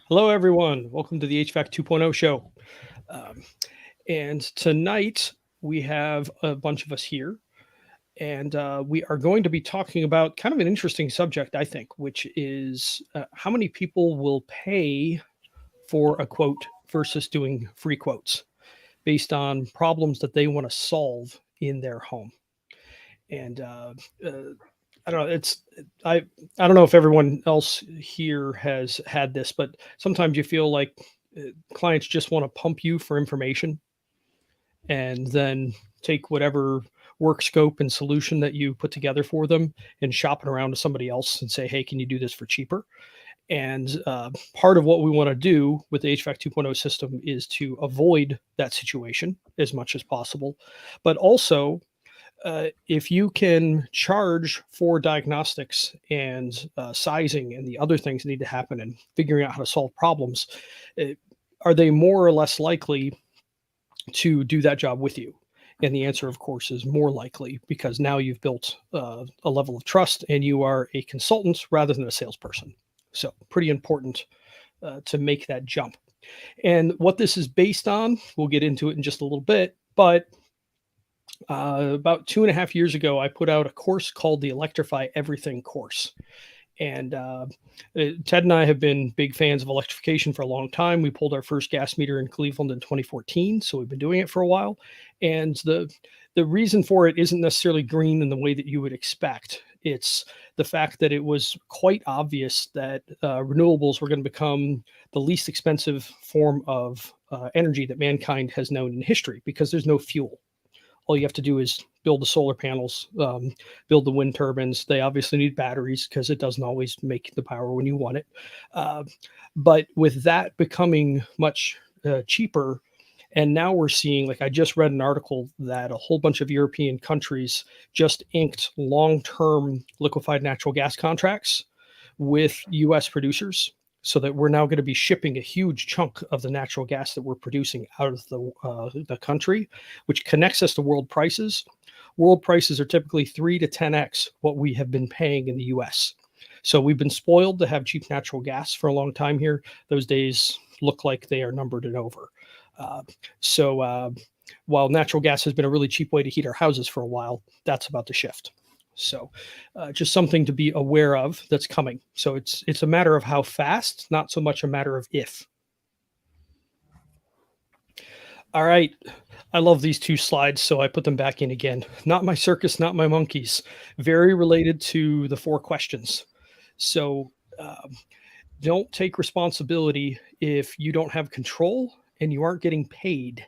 Hello, everyone. Welcome to the HVAC 2.0 show. Um, and tonight we have a bunch of us here, and we are going to be talking about kind of an interesting subject, I think, which is how many people will pay for a quote versus doing free quotes based on problems that they want to solve in their home. And I don't know. I I don't know if everyone else here has had this, but sometimes you feel like clients just want to pump you for information and then take whatever work scope and solution that you put together for them and shop it around to somebody else and say, "Hey, can you do this for cheaper?" And part of what we want to do with the HVAC 2.0 system is to avoid that situation as much as possible, but also if you can charge for diagnostics and sizing and the other things that need to happen and figuring out how to solve problems, uh, are they more or less likely to do that job with you? And the answer, of course, is more likely because now you've built a level of trust and you are a consultant rather than a salesperson. So, pretty important to make that jump. And what this is based on, we'll get into it in just a little bit, but about 2.5 years ago, I put out a course called the Electrify Everything course. And Ted and I have been big fans of electrification for a long time. We pulled our first gas meter in Cleveland in 2014, so we've been doing it for a while. And the reason for it isn't necessarily green in the way that you would expect. It's the fact that it was quite obvious that renewables were going to become the least expensive form of energy that mankind has known in history because there's no fuel. All you have to do is build the solar panels, build the wind turbines. They obviously need batteries because it doesn't always make the power when you want it. Uh, but with that becoming much cheaper, and now we're seeing, like I just read an article that a whole bunch of European countries just inked long term liquefied natural gas contracts with US producers so that we're now going to be shipping a huge chunk of the natural gas that we're producing out of the country, which connects us to world prices. World prices are typically 3 to 10x what we have been paying in the US. So we've been spoiled to have cheap natural gas for a long time here. Those days look like they are numbered and over. Uh, so while natural gas has been a really cheap way to heat our houses for a while, that's about to shift. So, just something to be aware of that's coming. So it's a matter of how fast, not so much a matter of if. All right, I love these two slides, so I put them back in again. Not my circus, not my monkeys. Very related to the four questions. So, um, don't take responsibility if you don't have control and you aren't getting paid.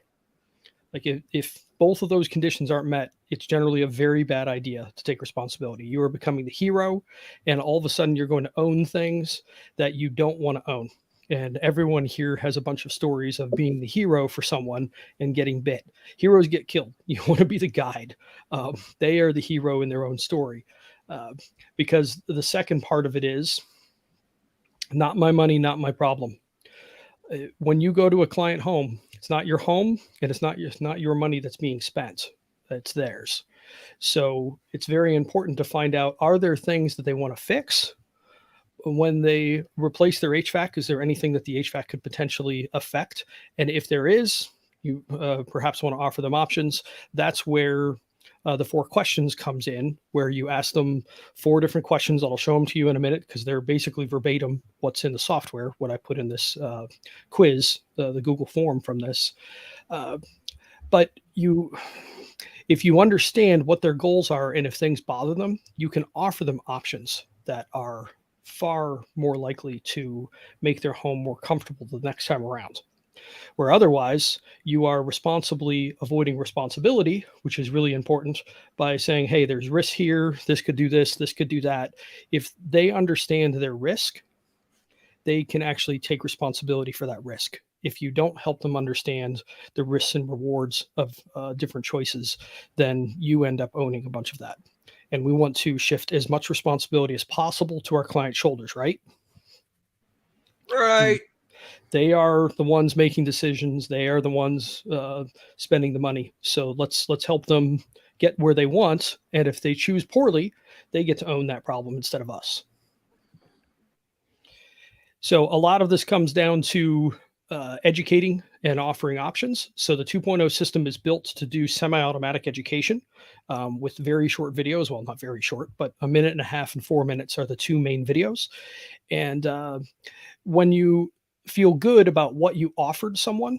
Like if both of those conditions aren't met, it's generally a very bad idea to take responsibility. You are becoming the hero, and all of a sudden you're going to own things that you don't want to own. And everyone here has a bunch of stories of being the hero for someone and getting bit. Heroes get killed. You want to be the guide. They are the hero in their own story. Uh, because the second part of it is not my money, not my problem. When you go to a client home, it's not your home and it's not your money that's being spent. It's theirs. So it's very important to find out, are there things that they want to fix when they replace their HVAC? Is there anything that the HVAC could potentially affect? And if there is, you perhaps want to offer them options. That's where the four questions comes in, where you ask them four different questions. I'll show them to you in a minute because they're basically verbatim what's in the software, what I put in this quiz, the Google form from this. Uh, but if you understand what their goals are and if things bother them, you can offer them options that are far more likely to make their home more comfortable the next time around. Where otherwise you are responsibly avoiding responsibility, which is really important, by saying, hey, there's risk here, this could do this could do that. If they understand their risk, they can actually take responsibility for that risk. If you don't help them understand the risks and rewards of different choices, then you end up owning a bunch of that. And we want to shift as much responsibility as possible to our client shoulders, right? Right. They are the ones making decisions. They are the ones spending the money. So let's help them get where they want. And if they choose poorly, they get to own that problem instead of us. So a lot of this comes down to educating and offering options. So the 2.0 system is built to do semi-automatic education with very short videos. Well, not very short, but a minute and a half and 4 minutes are the two main videos. And when you feel good about what you offered someone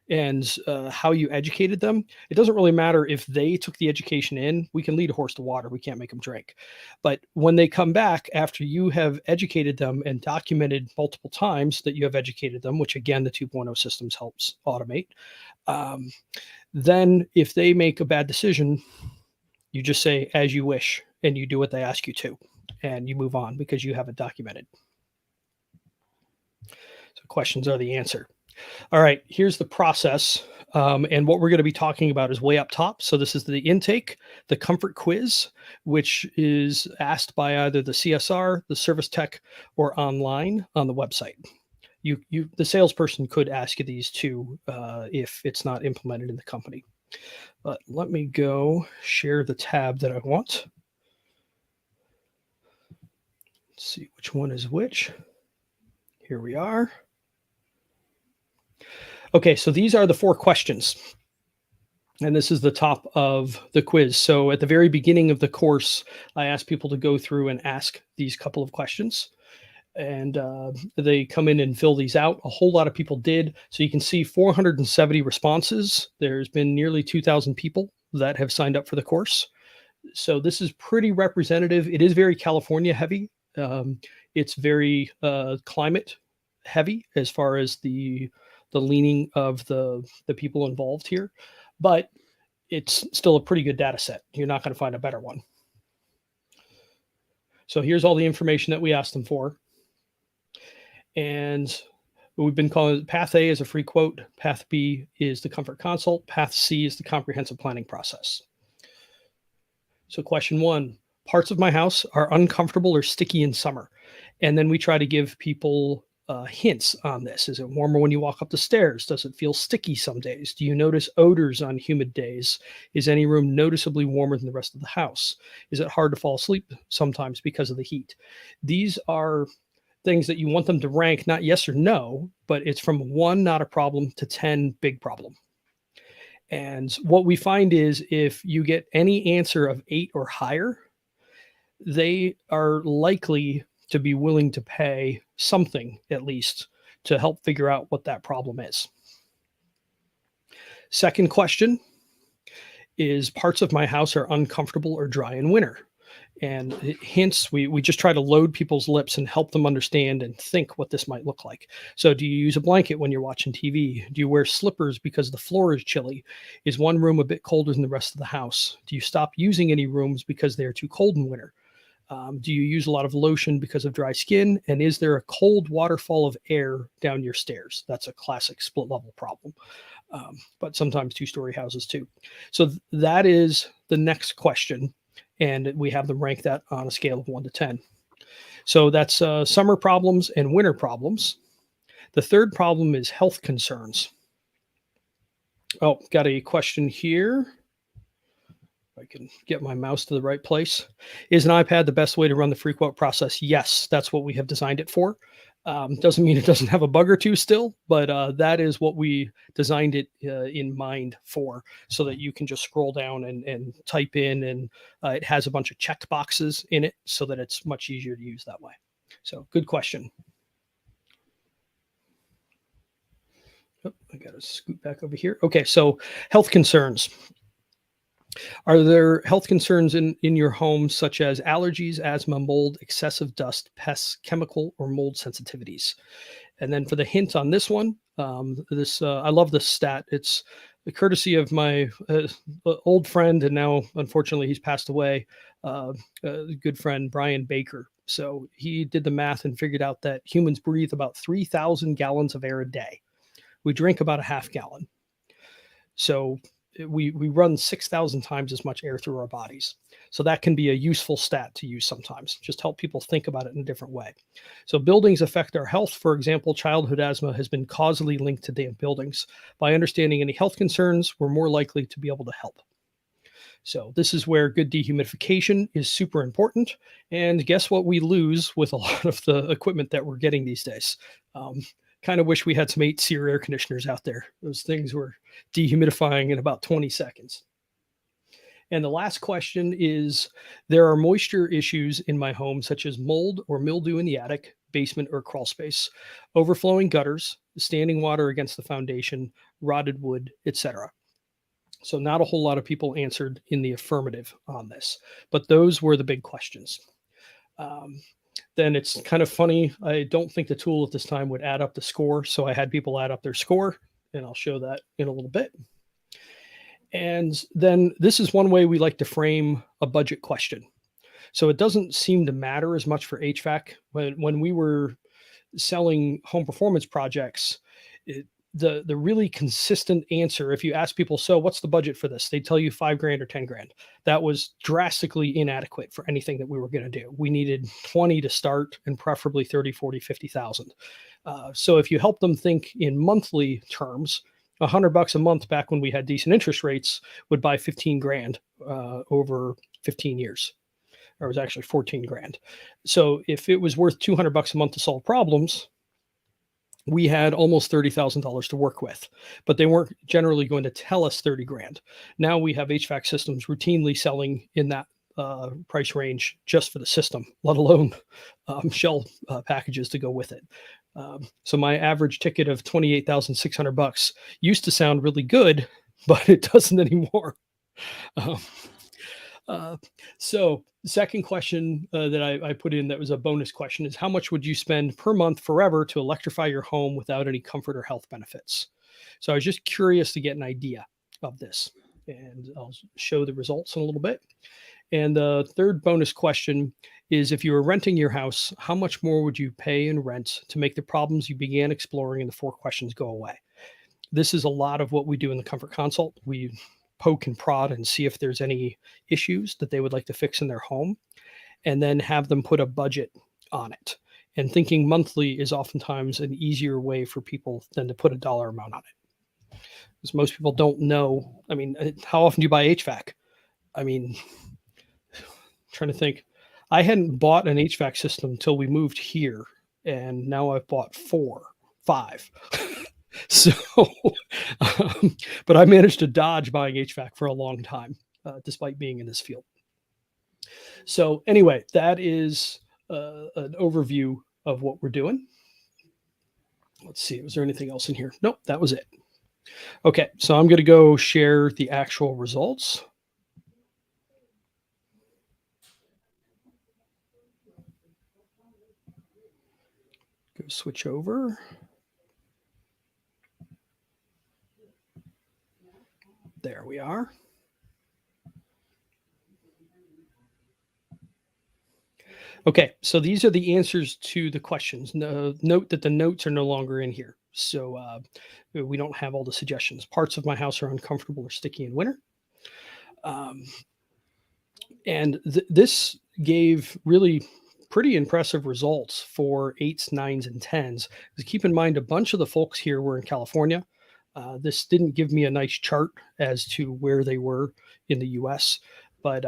and how you educated them, it doesn't really matter if they took the education in. We can lead a horse to water, we can't make them drink. But when they come back after you have educated them and documented multiple times that you have educated them, which again, the 2.0 systems helps automate, um, then if they make a bad decision, you just say, as you wish, and you do what they ask you to, and you move on because you have it documented. So questions are the answer. All right, here's the process. And what we're going to be talking about is way up top. So this is the intake, the comfort quiz, which is asked by either the CSR, the service tech, or online on the website. The salesperson could ask you these too if it's not implemented in the company. But let me go share the tab that I want. Let's see which one is which. Here we are. Okay, so these are the 4 questions. And this is the top of the quiz. So at the very beginning of the course, I asked people to go through and ask these couple of questions. And they come in and fill these out. A whole lot of people did. So you can see 470 responses. There's been nearly 2,000 people that have signed up for the course. So this is pretty representative. It is very California heavy. It's very climate heavy as far as the leaning of the people involved here, but it's still a pretty good data set. You're not going to find a better one. So here's all the information that we asked them for. And we've been calling it Path A is a free quote. Path B is the comfort consult. Path C is the comprehensive planning process. So question 1, parts of my house are uncomfortable or sticky in summer. And then we try to give people hints on this. Is it warmer when you walk up the stairs? Does it feel sticky some days? Do you notice odors on humid days? Is any room noticeably warmer than the rest of the house? Is it hard to fall asleep sometimes because of the heat? These are things that you want them to rank, not yes or no, but it's from 1, not a problem, to 10, big problem. And what we find is if you get any answer of 8 or higher, they are likely to be willing to pay something at least to help figure out what that problem is. Second question is parts of my house are uncomfortable or dry in winter. And hints, we just try to load people's lips and help them understand and think what this might look like. So do you use a blanket when you're watching TV? Do you wear slippers because the floor is chilly? Is one room a bit colder than the rest of the house? Do you stop using any rooms because they're too cold in winter? Do you use a lot of lotion because of dry skin? And is there a cold waterfall of air down your stairs? That's a classic split level problem, but sometimes 2-story houses too. So that is the next question. And we have them rank that on a scale of 1 to 10. So that's summer problems and winter problems. The third problem is health concerns. Oh, got a question here. I can get my mouse to the right place. Is an iPad the best way to run the free quote process? Yes, that's what we have designed it for. Doesn't mean it doesn't have a bug or two still, but that is what we designed it in mind for, so that you can just scroll down and type in, and it has a bunch of check boxes in it so that it's much easier to use that way. So good question. Oh, I got to scoot back over here. Okay, so health concerns. Are there health concerns in your home, such as allergies, asthma, mold, excessive dust, pests, chemical or mold sensitivities? And then for the hint on this one, I love this stat. It's the courtesy of my old friend, and now unfortunately he's passed away, good friend Brian Baker. So he did the math and figured out that humans breathe about 3,000 gallons of air a day. We drink about a half gallon. So we run 6,000 times as much air through our bodies. So that can be a useful stat to use sometimes. Just help people think about it in a different way. So buildings affect our health. For example, childhood asthma has been causally linked to damp buildings. By understanding any health concerns, we're more likely to be able to help. So this is where good dehumidification is super important. And guess what we lose with a lot of the equipment that we're getting these days? Um, kind of wish we had some 8-seer air conditioners out there. Those things were dehumidifying in about 20 seconds. And the last question is, there are moisture issues in my home, such as mold or mildew in the attic, basement, or crawl space, overflowing gutters, standing water against the foundation, rotted wood, etc. So not a whole lot of people answered in the affirmative on this, but those were the big questions. Um, then it's kind of funny. I don't think the tool at this time would add up the score. So I had people add up their score, and I'll show that in a little bit. And then this is one way we like to frame a budget question. So it doesn't seem to matter as much for HVAC. When we were selling home performance projects, the really consistent answer, if you ask people, so what's the budget for this? They tell you $5,000 or $10,000. That was drastically inadequate for anything that we were going to do. We needed 20 to start, and preferably 30, 40, 50,000. So if you help them think in monthly terms, $100 a month back when we had decent interest rates would buy 15 grand over 15 years. Or it was actually 14 grand. So if it was worth $200 a month to solve problems, we had almost $30,000 to work with, but they weren't generally going to tell us 30 grand. Now we have HVAC systems routinely selling in that price range just for the system, let alone shell packages to go with it. So my average ticket of $28,600 used to sound really good, but it doesn't anymore. So the second question that I put in that was a bonus question is, how much would you spend per month forever to electrify your home without any comfort or health benefits? So I was just curious to get an idea of this, and I'll show the results in a little bit. And the third bonus question is, if you were renting your house, how much more would you pay in rent to make the problems you began exploring in the 4 questions go away? This is a lot of what we do in the Comfort Consult. We poke and prod and see if there's any issues that they would like to fix in their home, and then have them put a budget on it. And thinking monthly is oftentimes an easier way for people than to put a dollar amount on it. Because most people don't know. I mean, how often do you buy HVAC? I mean, trying to think. I hadn't bought an HVAC system until we moved here, and now I've bought 4, 5. So, but I managed to dodge buying HVAC for a long time, despite being in this field. So anyway, that is an overview of what we're doing. Let's see, was there anything else in here? Nope, that was it. Okay, so I'm going to go share the actual results. Go switch over. There we are. Okay, so these are the answers to the questions. Note that the notes are no longer in here. So we don't have all the suggestions. Parts of my house are uncomfortable or sticky in winter. And this gave really pretty impressive results for 8s, 9s, and 10s. Because keep in mind, a bunch of the folks here were in California. This didn't give me a nice chart as to where they were in the US, but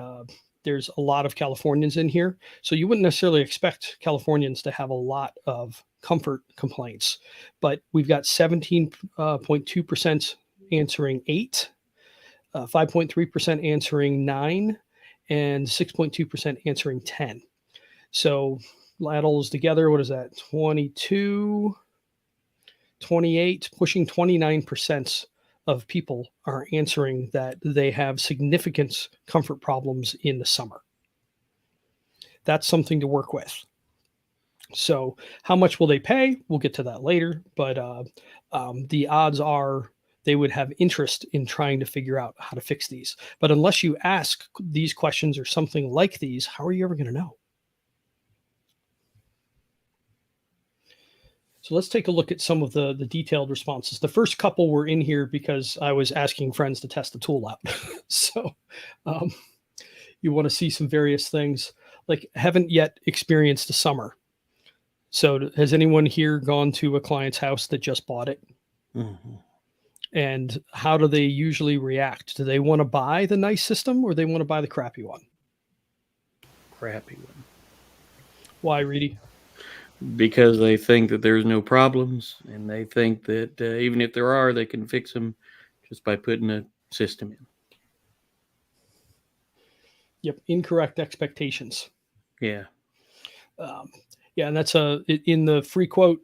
there's a lot of Californians in here. So you wouldn't necessarily expect Californians to have a lot of comfort complaints, but we've got 17.2% answering 8, 5.3% answering 9, and 6.2% answering 10. So add all those together, what is that? 22, 28, pushing 29% of people are answering that they have significant comfort problems in the summer. That's something to work with. So how much will they pay? We'll get to that later, but the odds are they would have interest in trying to figure out how to fix these. But unless you ask these questions or something like these, how are you ever going to know? So let's take a look at some of the detailed responses. The first couple were in here because I was asking friends to test the tool out. So you want to see some various things, like haven't yet experienced a summer. So has anyone here gone to a client's house that just bought it? Mm-hmm. And how do they usually react? Do they want to buy the nice system or they want to buy the crappy one? Crappy one. Why, Reedy? Because they think that there's no problems, and they think that even if there are, they can fix them just by putting a system in. Yep, incorrect expectations. Yeah. Um, yeah, and that's in the free quote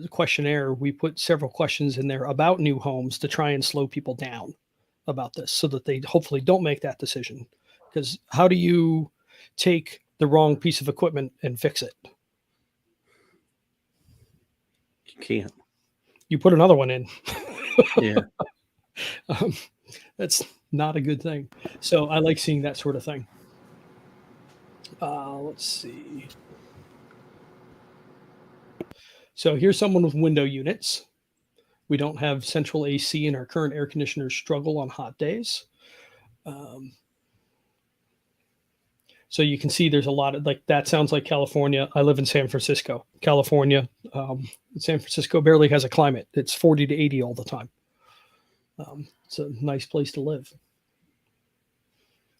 questionnaire. We put several questions in there about new homes to try and slow people down about this, so that they hopefully don't make that decision. Because how do you take the wrong piece of equipment and fix it? You can't. You put another one in. Yeah. um, that's not a good thing. So I like seeing that sort of thing. Let's see. So here's someone with window units. We don't have central AC, and our current air conditioners struggle on hot days. Um, so you can see there's a lot of, like, that sounds like California. I live in San Francisco, California. San Francisco barely has a climate. It's 40 to 80 all the time. It's a nice place to live,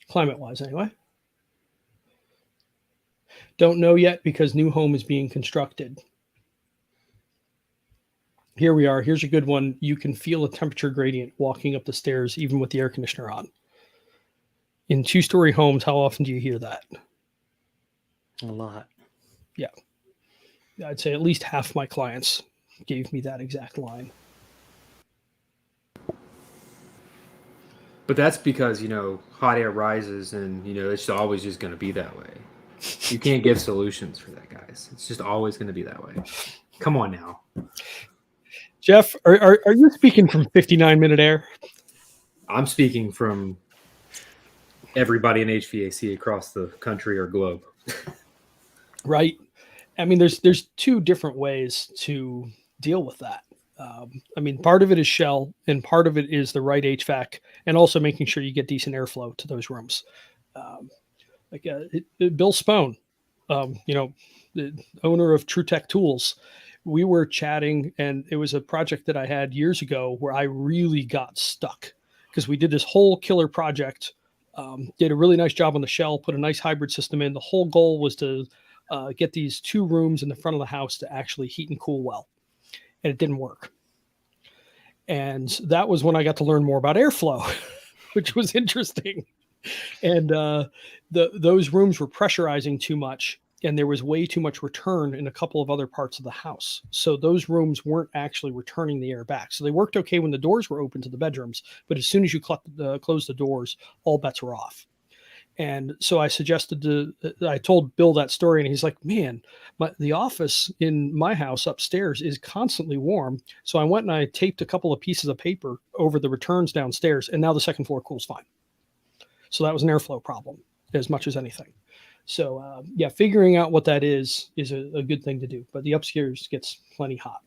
climate wise, anyway. Don't know yet because new home is being constructed. Here we are. Here's a good one. You can feel a temperature gradient walking up the stairs, even with the air conditioner on. In two-story homes, how often do you hear that? A lot. Yeah. I'd say at least half my clients gave me that exact line. But that's because, hot air rises and, it's always just going to be that way. You can't give solutions for that, guys. It's just always going to be that way. Come on now. Jeff, are you speaking from 59-minute air? I'm speaking from everybody in HVAC across the country or globe. Right. I mean, there's two different ways to deal with that. I mean, part of it is shell, and part of it is the right HVAC, and also making sure you get decent airflow to those rooms. Um, Bill Spone, the owner of TrueTech Tools, we were chatting, and it was a project that I had years ago where I really got stuck because we did this whole killer project, did a really nice job on the shell, put a nice hybrid system in. The whole goal was to get these two rooms in the front of the house to actually heat and cool well, and it didn't work. And that was when I got to learn more about airflow, which was interesting. And those rooms were pressurizing too much, and there was way too much return in a couple of other parts of the house. So those rooms weren't actually returning the air back. So they worked okay when the doors were open to the bedrooms, but as soon as you close the doors, all bets were off. And so I told Bill that story, and he's like, man, the office in my house upstairs is constantly warm. So I went and I taped a couple of pieces of paper over the returns downstairs, and now the second floor cools fine. So that was an airflow problem as much as anything. So yeah, figuring out what that is a good thing to do. But the upstairs gets plenty hot.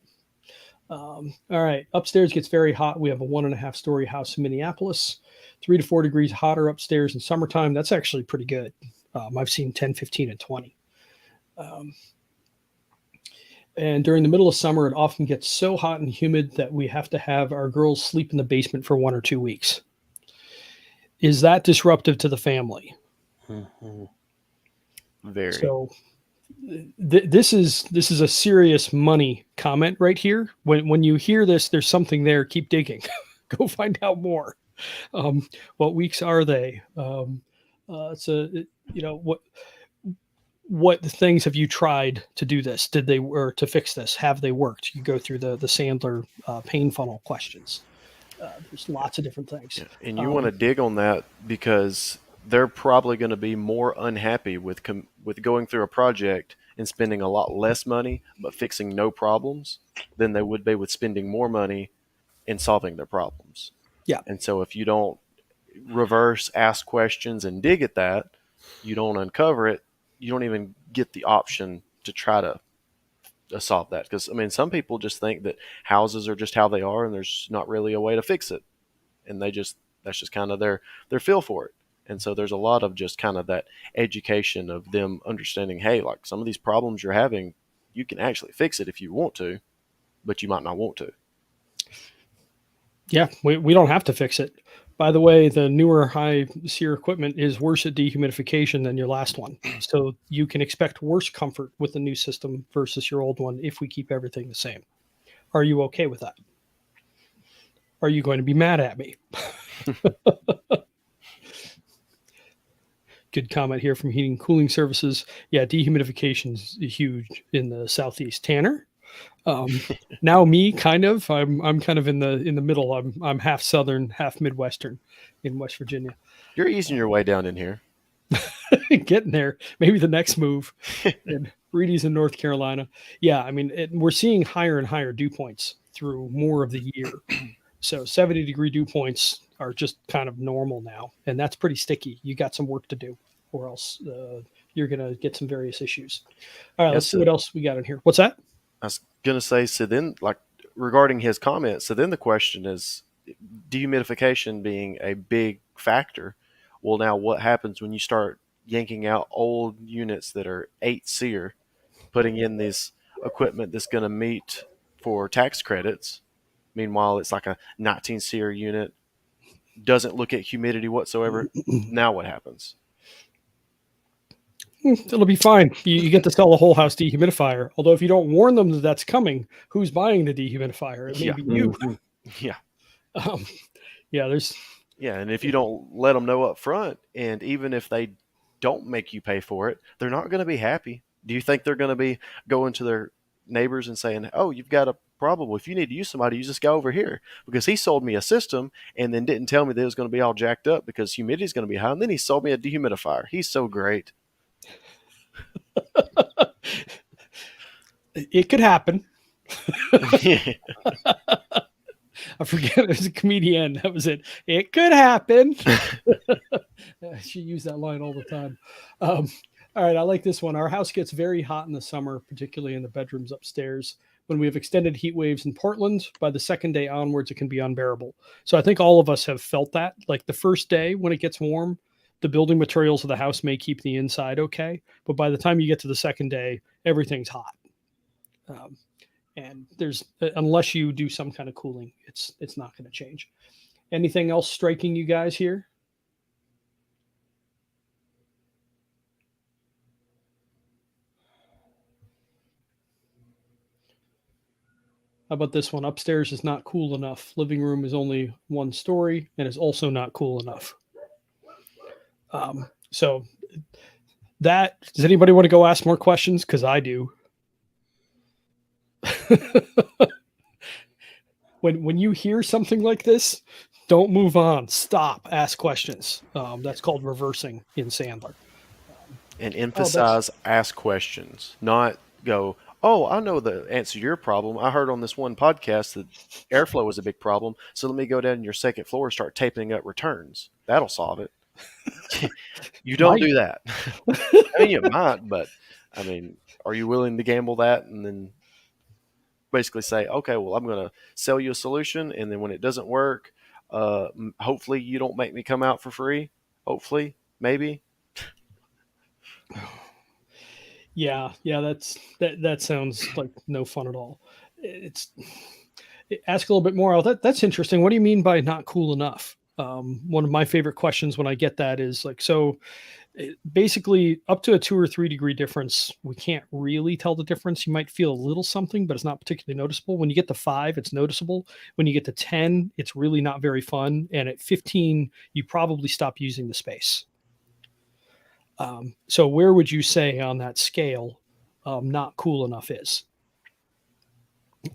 All right, upstairs gets very hot. We have a 1.5-story house in Minneapolis, 3 to 4 degrees hotter upstairs in summertime. That's actually pretty good. I've seen 10, 15, and 20. And during the middle of summer, it often gets so hot and humid that we have to have our girls sleep in the basement for 1 or 2 weeks. Is that disruptive to the family? Mm-hmm. Very. So this is a serious money comment right here. When you hear this, there's something there. Keep digging. Go find out more. What weeks are they? What things have you tried to do this? Or to fix this? Have they worked? You go through the Sandler pain funnel questions. There's lots of different things. Yeah. And you want to dig on that because they're probably going to be more unhappy with going through a project and spending a lot less money but fixing no problems than they would be with spending more money and solving their problems. Yeah. And so if you don't reverse ask questions and dig at that, you don't uncover it, you don't even get the option to try to solve that. Because, I mean, some people just think that houses are just how they are and there's not really a way to fix it. And that's just kind of their feel for it. And so there's a lot of just kind of that education of them understanding, hey, like some of these problems you're having, you can actually fix it if you want to, but you might not want to. Yeah, we don't have to fix it. By the way, the newer high SEER equipment is worse at dehumidification than your last one. So you can expect worse comfort with the new system versus your old one if we keep everything the same. Are you okay with that? Are you going to be mad at me? Good comment here from Heating and Cooling Services. Yeah, dehumidification is huge in the Southeast. Tanner? Now me, kind of. I'm kind of in the middle. I'm half Southern, half Midwestern in West Virginia. You're easing your way down in here. Getting there. Maybe the next move. And Reedy's in North Carolina. Yeah, I mean, we're seeing higher and higher dew points through more of the year. So 70-degree dew points are just kind of normal now, and that's pretty sticky. You got some work to do, or else you're going to get some various issues. All right, let's see what else we got in here. What's that? I was going to say, so then, like, regarding his comment, so then the question is, dehumidification being a big factor, well, now what happens when you start yanking out old units that are 8 SEER, putting in this equipment that's going to meet for tax credits? Meanwhile, it's like a 19 SEER unit, doesn't look at humidity whatsoever. Now what happens? It'll be fine. You get to sell a whole house dehumidifier. Although if you don't warn them that that's coming, who's buying the dehumidifier? It may be you. Yeah. There's. Yeah, and if you don't let them know up front, and even if they don't make you pay for it, they're not going to be happy. Do you think they're going to be going to their neighbors and saying, "Oh, you've got a problem. Well, if you need to use somebody, use this guy over here because he sold me a system and then didn't tell me that it was going to be all jacked up because humidity is going to be high, and then he sold me a dehumidifier. He's so great." It could happen. I forget, it was a comedian. That was it. It could happen. She used that line all the time. All right, I like this one. Our house gets very hot in the summer, particularly in the bedrooms upstairs. When we have extended heat waves in Portland, by the second day onwards, it can be unbearable. So I think all of us have felt that. Like the first day when it gets warm, the building materials of the house may keep the inside okay, but by the time you get to the second day, everything's hot. And there's, unless you do some kind of cooling, it's not going to change. Anything else striking you guys here? How about this one? Upstairs is not cool enough. Living room is only 1 story and is also not cool enough. So that, does anybody want to go ask more questions? Because I do. When you hear something like this, don't move on. Stop. Ask questions. That's called reversing in Sandler. And emphasize ask questions, not go, "Oh, I know the answer to your problem. I heard on this one podcast that airflow is a big problem. So let me go down your second floor and start taping up returns. That'll solve it." You don't do that. I mean, you might, but I mean, are you willing to gamble that and then basically say, "Okay, well, I'm going to sell you a solution, and then when it doesn't work, hopefully you don't make me come out for free. Hopefully, maybe." Yeah, that sounds like no fun at all. Ask a little bit more. That's interesting. What do you mean by not cool enough? One of my favorite questions when I get that is like, so basically up to a 2 or 3 degree difference, we can't really tell the difference. You might feel a little something, but it's not particularly noticeable. When you get to 5, it's noticeable. When you get to 10, it's really not very fun. And at 15, you probably stop using the space. So where would you say on that scale, not cool enough is?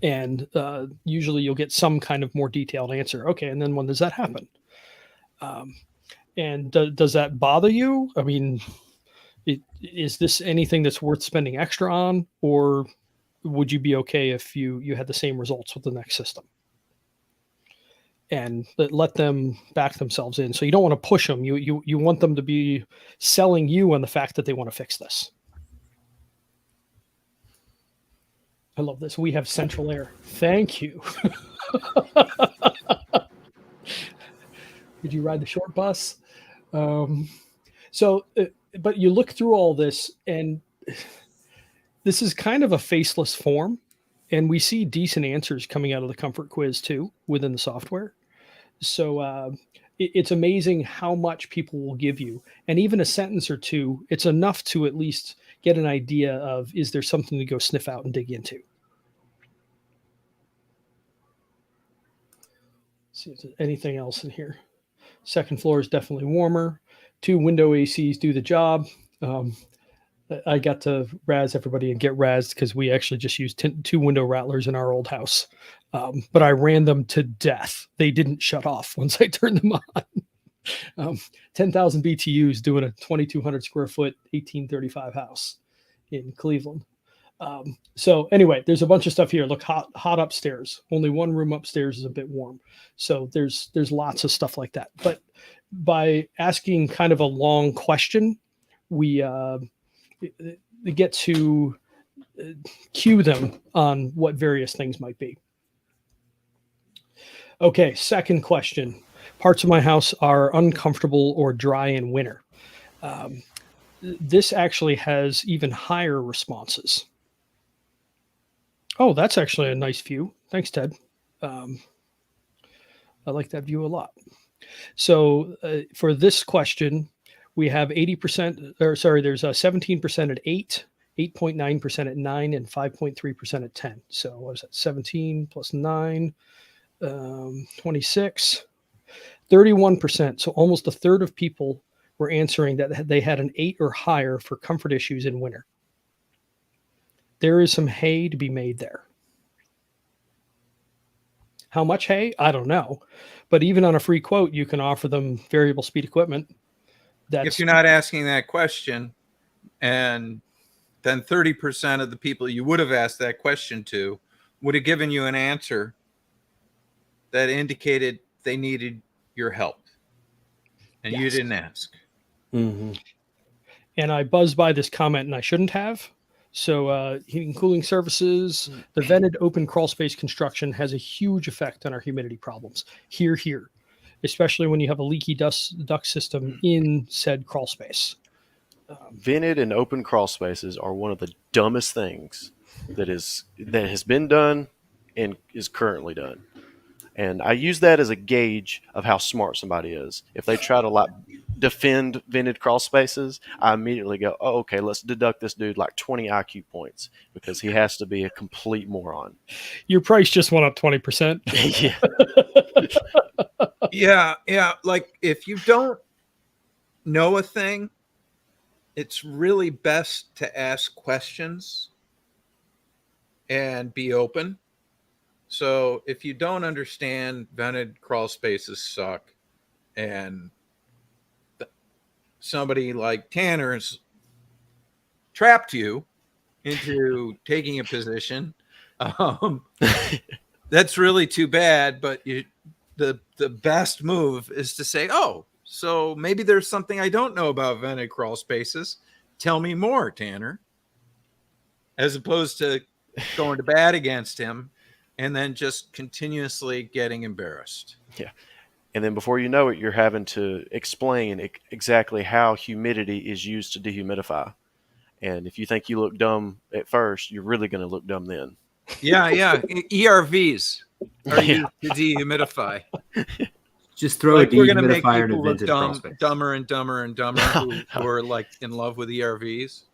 And usually you'll get some kind of more detailed answer. Okay, and then when does that happen? And does that bother you? I mean, is this anything that's worth spending extra on, or would you be okay if you had the same results with the next system? And let them back themselves in. So you don't want to push them. You want them to be selling you on the fact that they want to fix this. I love this. We have central air. Thank you. Did you ride the short bus? But you look through all this, and this is kind of a faceless form, and we see decent answers coming out of the comfort quiz too within the software. So it's amazing how much people will give you. And even a sentence or two, it's enough to at least get an idea of, is there something to go sniff out and dig into? See if there's anything else in here. Second floor is definitely warmer. 2 window ACs do the job. I got to razz everybody and get razzed because we actually just used 2 window rattlers in our old house. But I ran them to death. They didn't shut off once I turned them on. 10,000 BTUs doing a 2,200 square foot, 1835 house in Cleveland. So anyway, there's a bunch of stuff here. Look, hot upstairs. Only one room upstairs is a bit warm. So there's lots of stuff like that. But by asking kind of a long question, we get to cue them on what various things might be. Okay, second question. Parts of my house are uncomfortable or dry in winter. This actually has even higher responses. Oh, that's actually a nice view. Thanks, Ted. I like that view a lot. So for this question, we have 80%, or sorry, there's a 17% at 8, 8.9% at 9, and 5.3% at 10. So what was that? 17 plus 9, 26, 31%. So almost a third of people were answering that they had an 8 or higher for comfort issues in winter. There is some hay to be made there. How much hay? I don't know. But even on a free quote, you can offer them variable speed equipment. If you're not asking that question, and then 30% of the people you would have asked that question to would have given you an answer that indicated they needed your help, and you didn't ask. Mm-hmm. And I buzzed by this comment, and I shouldn't have. So heating and cooling services, the vented open crawl space construction has a huge effect on our humidity problems. Here, especially when you have a leaky duct system in said crawl space. Vented and open crawl spaces are one of the dumbest things that has been done and is currently done. And I use that as a gauge of how smart somebody is. If they try to defend vented crawl spaces, I immediately go, oh, okay, let's deduct this dude 20 IQ points because he has to be a complete moron. Your price just went up 20%. Yeah. Yeah. Like if you don't know a thing, it's really best to ask questions and be open. So if you don't understand, vented crawl spaces suck, and somebody like Tanner's trapped you into taking a position, that's really too bad. But the best move is to say, oh, so maybe there's something I don't know about vented crawl spaces. Tell me more, Tanner. As opposed to going to bat against him and then just continuously getting embarrassed. Yeah. And then before you know it, you're having to explain exactly how humidity is used to dehumidify. And if you think you look dumb at first, you're really going to look dumb then. Yeah. ERVs are used to dehumidify. Just throw a we're going to make dehumidifier in a people look vented crawl space. dumber and dumber and dumber who are in love with ERVs.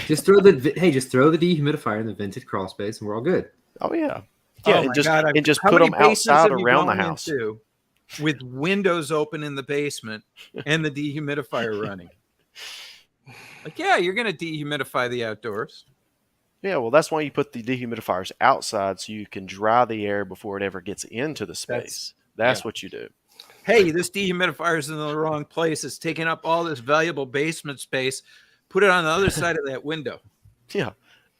Just throw the dehumidifier in the vented crawl space, and we're all good. Oh yeah, yeah. Oh and just put them outside around the house with windows open in the basement and the dehumidifier running. You're going to dehumidify the outdoors. Yeah, well, that's why you put the dehumidifiers outside so you can dry the air before it ever gets into the space. That's what you do. Hey, this dehumidifier is in the wrong place. It's taking up all this valuable basement space. Put it on the other side of that window. Yeah.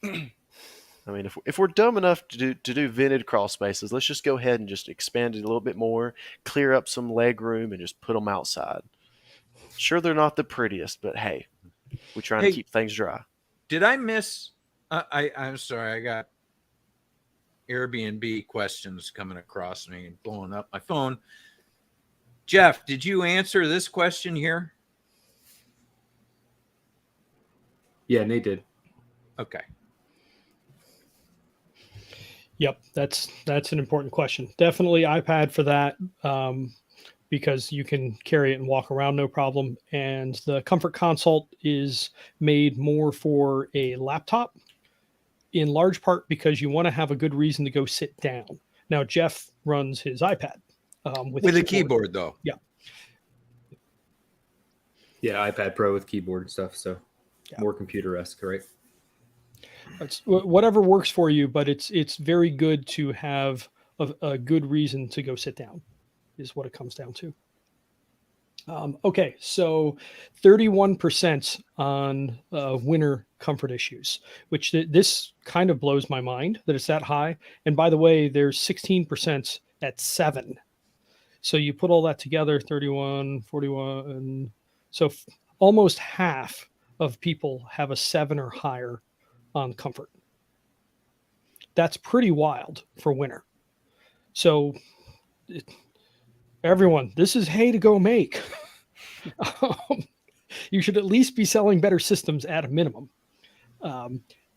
I mean, if we're dumb enough to do vented crawl spaces, let's just go ahead and just expand it a little bit more, clear up some leg room, and just put them outside. Sure, they're not the prettiest, but hey, we're trying to keep things dry. Did I miss? I'm sorry. I got Airbnb questions coming across me and blowing up my phone. Jeff, did you answer this question here? Yeah, Nate did. Okay. Yep, that's an important question. Definitely iPad for that, because you can carry it and walk around no problem. And the Comfort Consult is made more for a laptop, in large part because you want to have a good reason to go sit down. Now, Jeff runs his iPad With a keyboard, though. Yeah. Yeah, iPad Pro with keyboard and stuff. So Yeah. more computer-esque, right? It's whatever works for you, but it's very good to have a good reason to go sit down, is what it comes down to. Okay, so 31% on winter comfort issues, which this kind of blows my mind that it's that high. And by the way, there's 16% at 7. So you put all that together, 31, 41, and so almost half of people have a 7 or higher on comfort. That's pretty wild for winter. So everyone, this is hay to go make. You should at least be selling better systems at a minimum.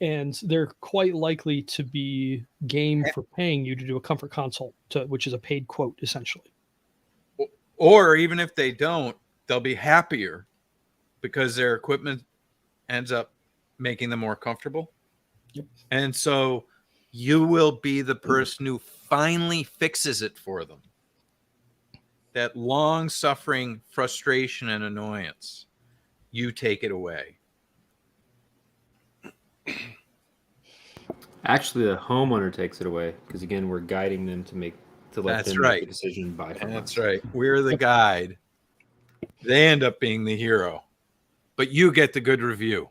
And they're quite likely to be game for paying you to do a comfort consult, which is a paid quote, essentially. Or even if they don't, they'll be happier because their equipment ends up making them more comfortable. Yep. And so you will be the person who finally fixes it for them. That long-suffering frustration and annoyance, you take it away. Actually, the homeowner takes it away because, again, we're guiding them to let That's them right. make a decision by from That's us. right. We're the guide. They end up being the hero, but you get the good review.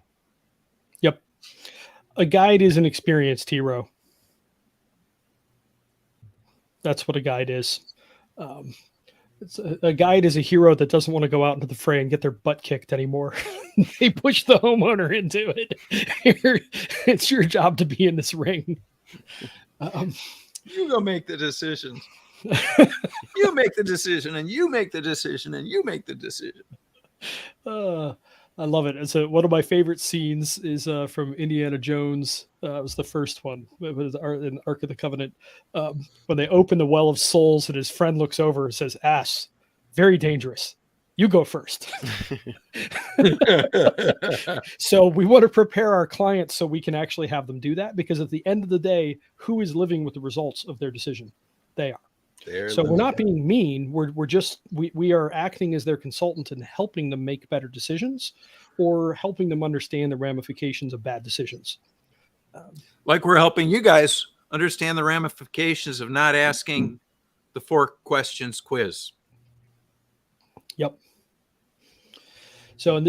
Yep. A guide is an experienced hero. That's what a guide is. A guide is a hero that doesn't want to go out into the fray and get their butt kicked anymore. They push the homeowner into it. It's your job to be in this ring. You go make the decisions. You make the decision, and you make the decision, and you make the decision. I love it. And so one of my favorite scenes is from Indiana Jones. It was the first one. It was in Ark of the Covenant. When they open the Well of Souls and his friend looks over and says, "Ass, very dangerous. You go first." So we want to prepare our clients so we can actually have them do that, because at the end of the day, who is living with the results of their decision? They are. So we're not being mean. We're just we are acting as their consultant and helping them make better decisions, or helping them understand the ramifications of bad decisions. Like we're helping you guys understand the ramifications of not asking the 4 questions quiz. Yep. So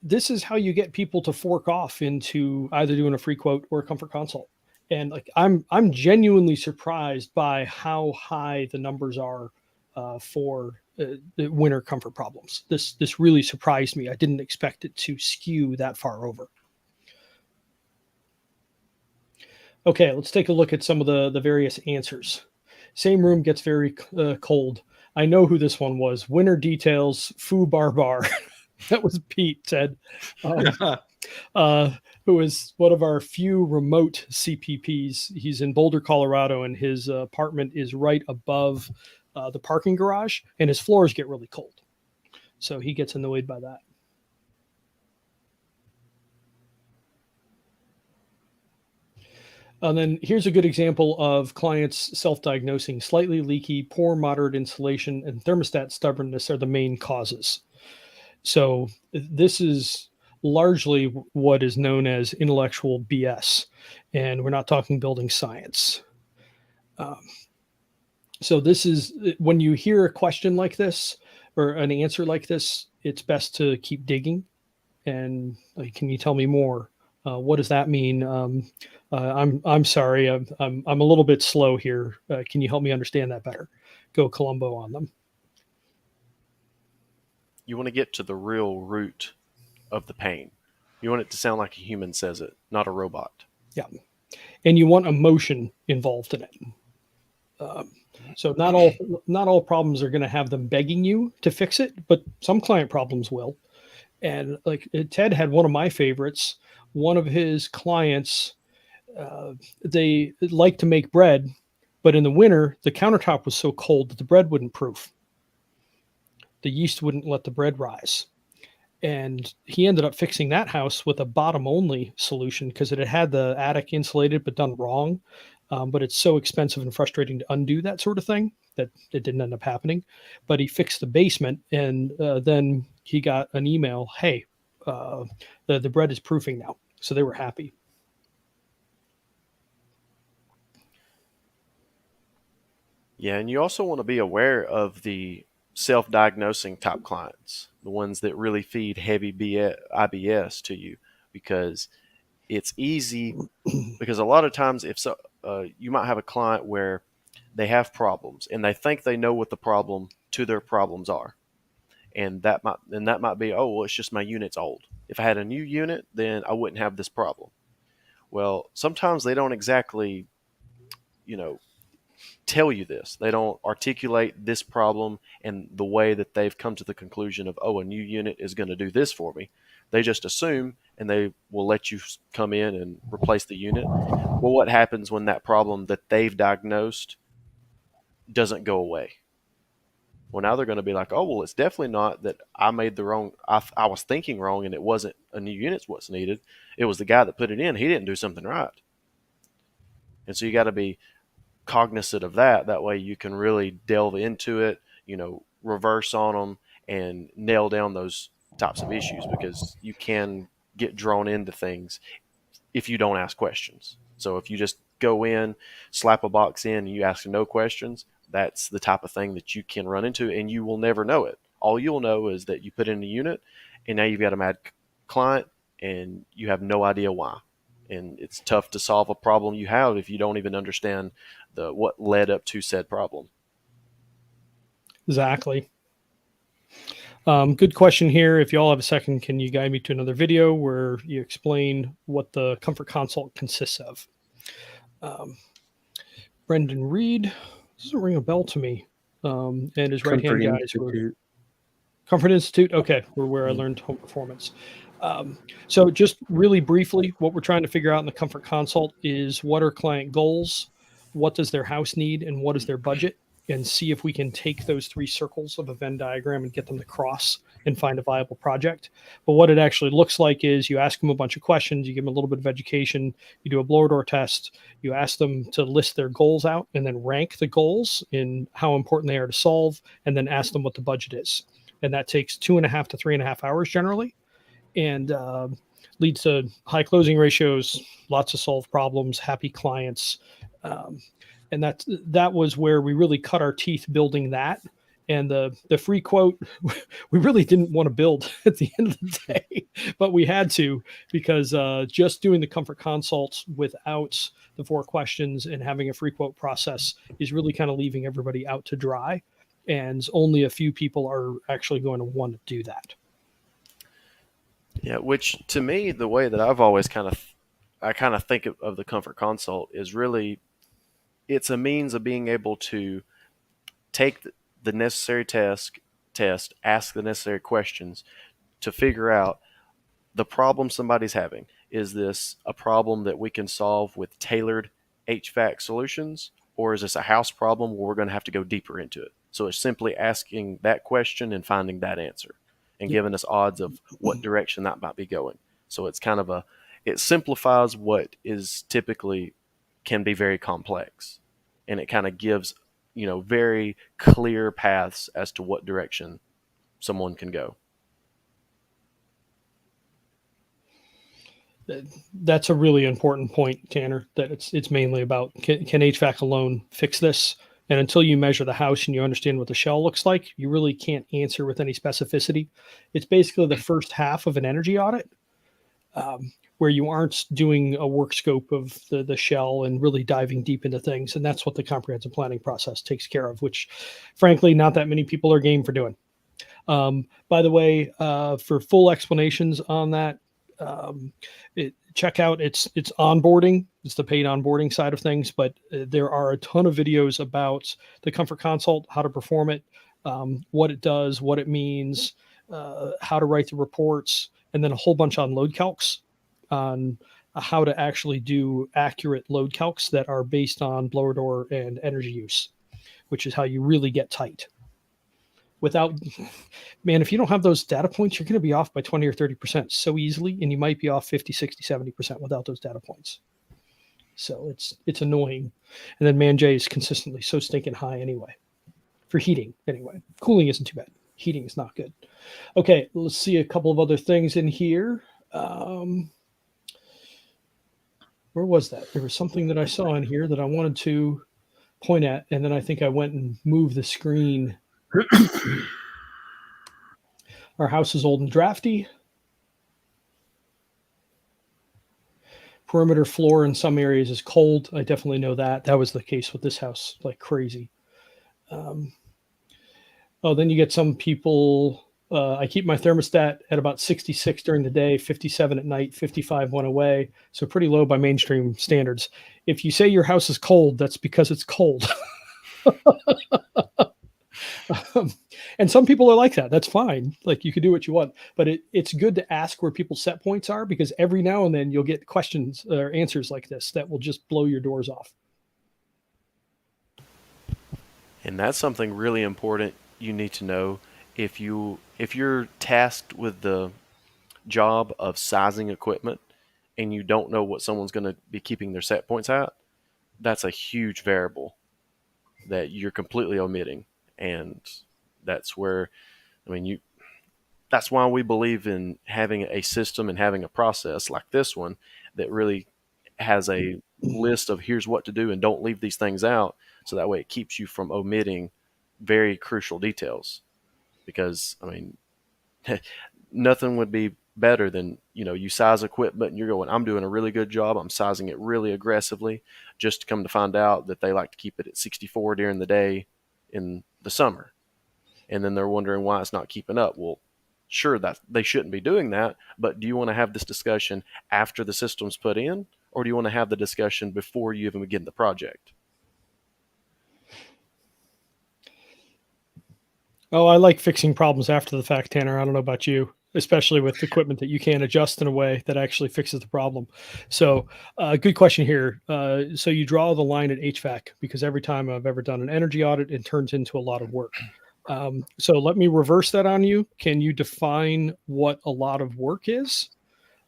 this is how you get people to fork off into either doing a free quote or a comfort consult. And like I'm genuinely surprised by how high the numbers are for the winter comfort problems. This really surprised me. I didn't expect it to skew that far over. Okay, let's take a look at some of the various answers. Same room gets very cold. I know who this one was. Winter details, foo bar bar. That was Pete said. Who is one of our few remote CPPs. He's in Boulder, Colorado, and his apartment is right above the parking garage, and his floors get really cold. So he gets annoyed by that. And then here's a good example of clients self-diagnosing. Slightly leaky, poor moderate insulation, and thermostat stubbornness are the main causes. So this is largely what is known as intellectual BS, and we're not talking building science. So this is when you hear a question like this or an answer like this, it's best to keep digging. And can you tell me more? What does that mean? I'm sorry, I'm a little bit slow here. Can you help me understand that better? Go Columbo on them. You want to get to the real root of the pain. You want it to sound like a human says it, not a robot. Yeah. And you want emotion involved in it. So not all problems are going to have them begging you to fix it, but some client problems will. And like Ted had one of my favorites. One of his clients they like to make bread, but in the winter, the countertop was so cold that the bread wouldn't proof. The yeast wouldn't let the bread rise. And he ended up fixing that house with a bottom only solution because it had the attic insulated but done wrong. But it's so expensive and frustrating to undo that sort of thing that it didn't end up happening. But he fixed the basement, and then he got an email, hey, the bread is proofing now. So they were happy. Yeah, and you also want to be aware of the self-diagnosing type clients, the ones that really feed heavy IBS to you, because it's easy. Because a lot of times, if so, you might have a client where they have problems and they think they know what the problem to their problems are, and that might be, oh well, it's just my unit's old. If I had a new unit, then I wouldn't have this problem. Well, sometimes they don't exactly, you know, tell you this. They don't articulate this problem and the way that they've come to the conclusion of, oh, a new unit is going to do this for me. They just assume, and they will let you come in and replace the unit. Well, what happens when that problem that they've diagnosed doesn't go away? Well, now they're going to be like, oh, well, it's definitely not that I made the wrong, I was thinking wrong, and it wasn't a new unit's what's needed. It was the guy that put it in. He didn't do something right. And so you got to be cognizant of that. That way you can really delve into it, reverse on them and nail down those types of issues, because you can get drawn into things if you don't ask questions. So if you just go in, slap a box in, and you ask no questions, that's the type of thing that you can run into, and you will never know it. All you'll know is that you put in a unit, and now you've got a mad client, and you have no idea why. And it's tough to solve a problem you have if you don't even understand what led up to said problem. Exactly. Good question here. If you all have a second, can you guide me to another video where you explain what the Comfort Consult consists of? Brendan Reed, doesn't ring a bell to me. And his right-hand Comfort guys were Institute. Comfort Institute. Okay, where I learned home performance. So just really briefly, what we're trying to figure out in the Comfort Consult is what are client goals, what does their house need, and what is their budget, and see if we can take those three circles of a Venn diagram and get them to cross and find a viable project. But what it actually looks like is you ask them a bunch of questions, you give them a little bit of education, you do a blower door test, you ask them to list their goals out and then rank the goals in how important they are to solve, and then ask them what the budget is. And that takes 2.5 to 3.5 hours generally, and leads to high closing ratios, lots of solved problems, happy clients. And that was where we really cut our teeth building that. And the free quote, we really didn't want to build at the end of the day, but we had to, because just doing the Comfort Consults without the 4 questions and having a free quote process is really kind of leaving everybody out to dry. And only a few people are actually going to want to do that. Yeah, which to me, the way that I've always kind of think of the Comfort Consult is really, it's a means of being able to take the necessary test, ask the necessary questions to figure out the problem somebody's having. Is this a problem that we can solve with tailored HVAC solutions, or is this a house problem where we're going to have to go deeper into it? So it's simply asking that question and finding that answer, and giving us odds of what direction that might be going. So it's kind of it simplifies what is typically can be very complex, and it kind of gives, very clear paths as to what direction someone can go. That's a really important point, Tanner, that it's mainly about can HVAC alone fix this? And until you measure the house and you understand what the shell looks like, you really can't answer with any specificity. It's basically the first half of an energy audit, where you aren't doing a work scope of the shell and really diving deep into things. And that's what the comprehensive planning process takes care of, which frankly, not that many people are game for doing. By the way, for full explanations on that, check out it's onboarding. It's the paid onboarding side of things, but there are a ton of videos about the Comfort Consult, how to perform it, what it does, what it means, how to write the reports, and then a whole bunch on load calcs on how to actually do accurate load calcs that are based on blower door and energy use, which is how you really get tight. Without, man, if you don't have those data points, you're going to be off by 20 or 30% so easily, and you might be off 50, 60, 70% without those data points. So it's annoying. And then ManJ is consistently so stinking high anyway. For heating, anyway. Cooling isn't too bad. Heating is not good. Okay, let's see a couple of other things in here. Where was that? There was something that I saw in here that I wanted to point at, and then I think I went and moved the screen. Our house is old and drafty. Perimeter floor in some areas is cold. I definitely know that. That was the case with this house, like crazy. Then you get some people. I keep my thermostat at about 66 during the day, 57 at night, 55 when away. So pretty low by mainstream standards. If you say your house is cold, that's because it's cold. And some people are like that. That's fine. Like you can do what you want, but it's good to ask where people's set points are, because every now and then you'll get questions or answers like this that will just blow your doors off. And that's something really important you need to know. If you're tasked with the job of sizing equipment and you don't know what someone's going to be keeping their set points at, that's a huge variable that you're completely omitting. And that's where, that's why we believe in having a system and having a process like this one that really has a list of here's what to do and don't leave these things out. So that way it keeps you from omitting very crucial details. Because, nothing would be better than, you size equipment and you're going, I'm doing a really good job. I'm sizing it really aggressively, just to come to find out that they like to keep it at 64 during the day in the summer. And then they're wondering why it's not keeping up. Well, sure, that they shouldn't be doing that, but do you want to have this discussion after the system's put in, or do you want to have the discussion before you even begin the project? Oh, I like fixing problems after the fact, Tanner. I don't know about you, especially with equipment that you can't adjust in a way that actually fixes the problem. So good question here. So you draw the line at HVAC, because every time I've ever done an energy audit, it turns into a lot of work. So let me reverse that on you. Can you define what a lot of work is?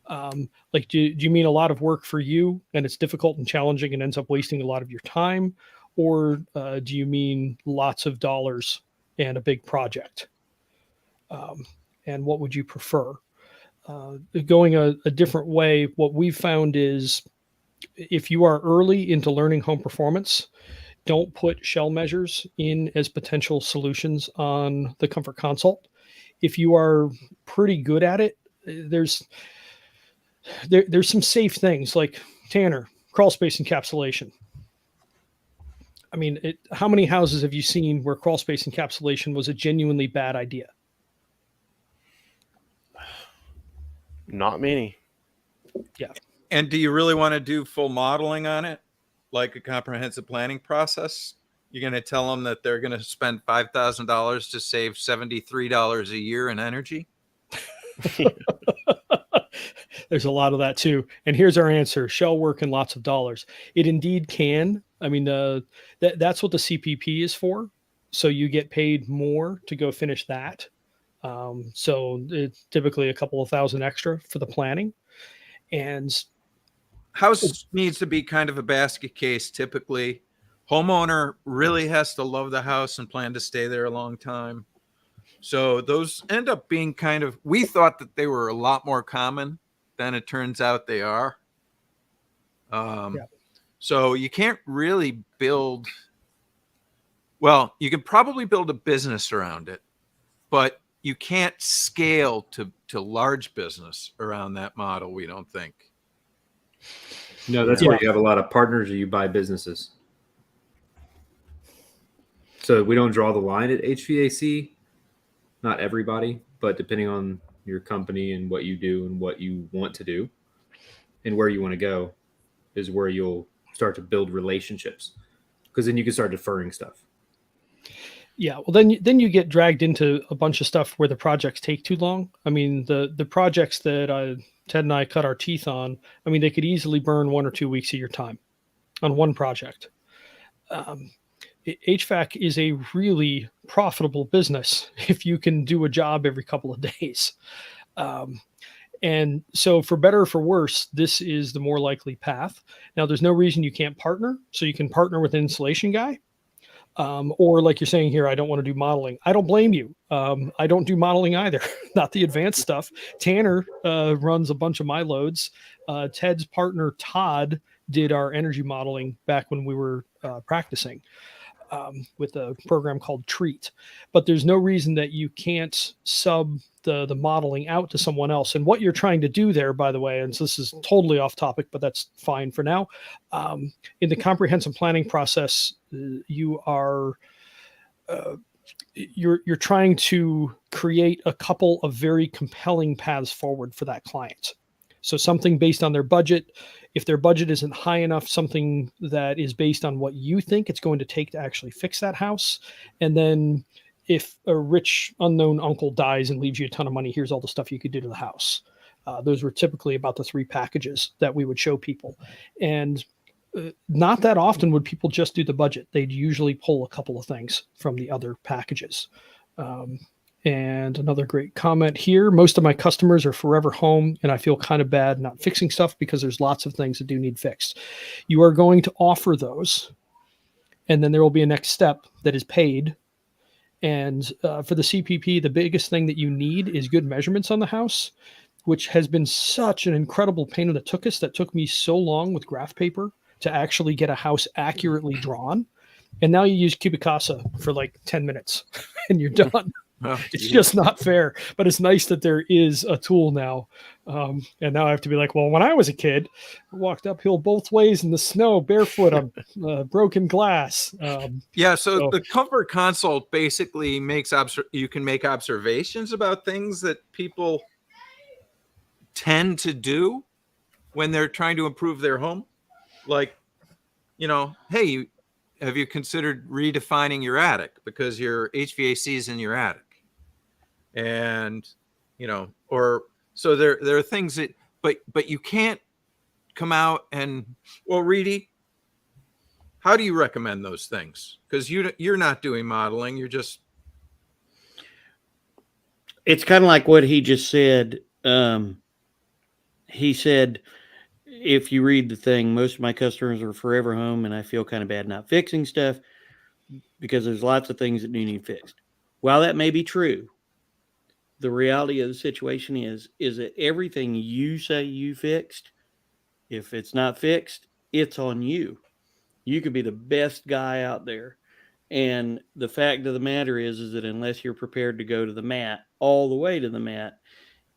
Do you mean a lot of work for you and it's difficult and challenging and ends up wasting a lot of your time? Or do you mean lots of dollars and a big project? And what would you prefer? Going a different way, what we've found is if you are early into learning home performance, don't put shell measures in as potential solutions on the Comfort Console. If you are pretty good at it, there's some safe things like Tanner, crawl space encapsulation. How many houses have you seen where crawl space encapsulation was a genuinely bad idea? Not many. Yeah. And do you really want to do full modeling on it, like a comprehensive planning process? You're going to tell them that they're going to spend $5,000 to save $73 a year in energy? There's a lot of that too. And here's our answer: shell work and lots of dollars. It indeed can. That's what the CPP is for. So you get paid more to go finish that. So it's typically a couple of thousand extra for the planning. And house needs to be kind of a basket case. Typically, homeowner really has to love the house and plan to stay there a long time. So those end up being we thought that they were a lot more common than it turns out they are. So you can't really build, you can probably build a business around it, but you can't scale to large business around that model, we don't think. No, that's why you have a lot of partners or you buy businesses. So we don't draw the line at HVAC. Not everybody, but depending on your company and what you do and what you want to do and where you want to go is where you'll start to build relationships, because then you can start deferring stuff. Yeah, well, then you get dragged into a bunch of stuff where the projects take too long. The projects that Ted and I cut our teeth on, I mean, they could easily burn 1 or 2 weeks of your time on one project. HVAC is a really profitable business if you can do a job every couple of days. And so, for better or for worse, this is the more likely path. Now, there's no reason you can't partner. So, you can partner with an installation guy. Or, like you're saying here, I don't want to do modeling. I don't blame you. I don't do modeling either, not the advanced stuff. Tanner runs a bunch of my loads. Ted's partner, Todd, did our energy modeling back when we were practicing. With a program called Treat, but there's no reason that you can't sub the modeling out to someone else. And what you're trying to do there, by the way, and so this is totally off topic, but that's fine for now. In the comprehensive planning process, you are you're trying to create a couple of very compelling paths forward for that client. So something based on their budget. If their budget isn't high enough, something that is based on what you think it's going to take to actually fix that house. And then if a rich unknown uncle dies and leaves you a ton of money, here's all the stuff you could do to the house. Those were typically about the 3 packages that we would show people. And not that often would people just do the budget. They'd usually pull a couple of things from the other packages. And another great comment here. Most of my customers are forever home, and I feel kind of bad not fixing stuff because there's lots of things that do need fixed. You are going to offer those, and then there will be a next step that is paid. And for the CPP, the biggest thing that you need is good measurements on the house, which has been such an incredible pain in the tuchus that took me so long with graph paper to actually get a house accurately drawn. And now you use Cubicasa for like 10 minutes and you're done. Oh, It's just not fair, but it's nice that there is a tool now. And now I have to be like, well, when I was a kid, I walked uphill both ways in the snow, barefoot on broken glass. Yeah. So the comfort console basically makes you can make observations about things that people tend to do when they're trying to improve their home. Like, hey, have you considered redefining your attic because your HVAC is in your attic? And or so there are things that but you can't come out and, well, Reedy, how do you recommend those things? Because you're not doing modeling, you're just, It's kind of like what he just said. He said, if you read the thing, most of my customers are forever home, and I feel kind of bad not fixing stuff because there's lots of things that do need fixed. While that may be true, the reality of the situation is that everything you say you fixed, if it's not fixed, it's on you. You could be the best guy out there. And the fact of the matter is that unless you're prepared to go to the mat, all the way to the mat,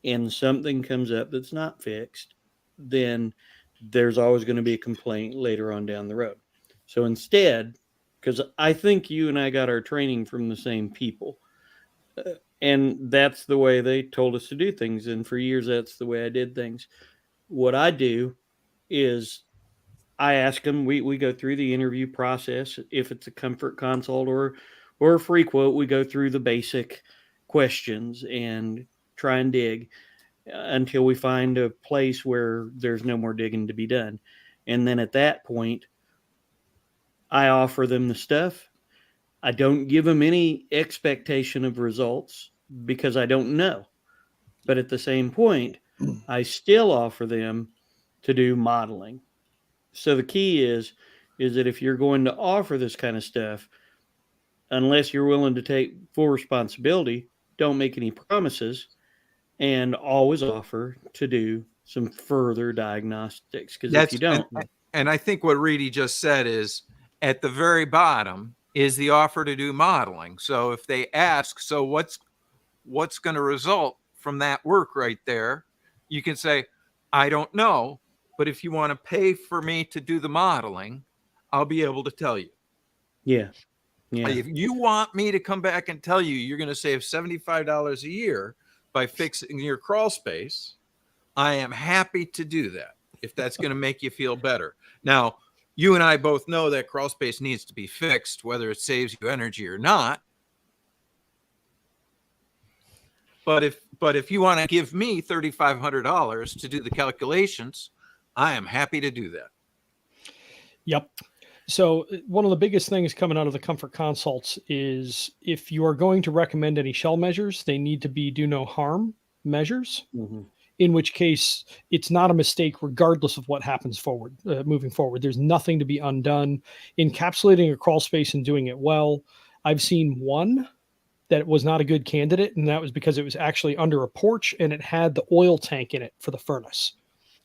and something comes up that's not fixed, then there's always going to be a complaint later on down the road. So instead, because I think you and I got our training from the same people, and that's the way they told us to do things. And for years, that's the way I did things. What I do is I ask them, we go through the interview process. If it's a comfort consult or a free quote, we go through the basic questions and try and dig until we find a place where there's no more digging to be done. And then at that point, I offer them the stuff. I don't give them any expectation of results because I don't know. But at the same point, I still offer them to do modeling. So the key is that if you're going to offer this kind of stuff, unless you're willing to take full responsibility, don't make any promises, and always offer to do some further diagnostics. Because if you don't, and I think what Reedy just said is at the very bottom is the offer to do modeling. So if they ask, so what's going to result from that work right there, you can say, I don't know, but if you want to pay for me to do the modeling, I'll be able to tell you. Yeah. If you want me to come back and tell you you're going to save $75 a year by fixing your crawl space, I am happy to do that if that's going to make you feel better. Now, you and I both know that crawl space needs to be fixed, whether it saves you energy or not. But if you want to give me $3,500 to do the calculations, I am happy to do that. Yep. So one of the biggest things coming out of the comfort consults is if you are going to recommend any shell measures, they need to be do no harm measures. Mm-hmm. In which case it's not a mistake regardless of what happens forward, moving forward. There's nothing to be undone. Encapsulating a crawl space and doing it well. I've seen one that was not a good candidate, and that was because it was actually under a porch and it had the oil tank in it for the furnace.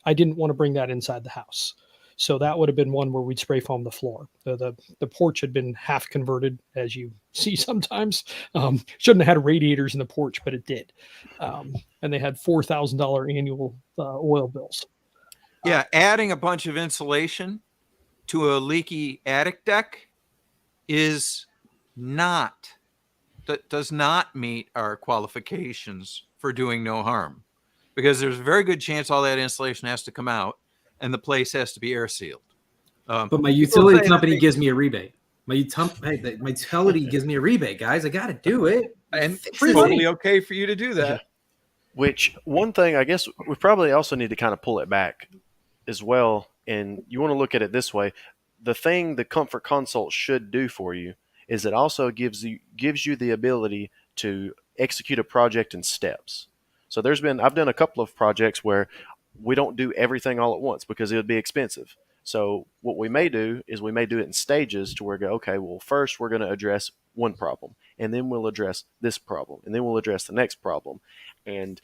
I didn't want to bring that inside the house. So that would have been one where we'd spray foam the floor. The porch had been half converted, as you see sometimes. Shouldn't have had radiators in the porch, but it did. And they had $4,000 annual oil bills. Yeah, adding a bunch of insulation to a leaky attic deck does not meet our qualifications for doing no harm, because there's a very good chance all that insulation has to come out and the place has to be air sealed. But my utility company gives me a rebate. My utility gives me a rebate, guys. I got to do it. And it's totally okay for you to do that. Yeah. Which one thing, I guess we probably also need to kind of pull it back as well. And you want to look at it this way. The thing the Comfort Consult should do for you is it also gives you the ability to execute a project in steps. So I've done a couple of projects where we don't do everything all at once because it would be expensive. So what we may do is we may do it in stages to where okay, well, first we're going to address one problem, and then we'll address this problem, and then we'll address the next problem. And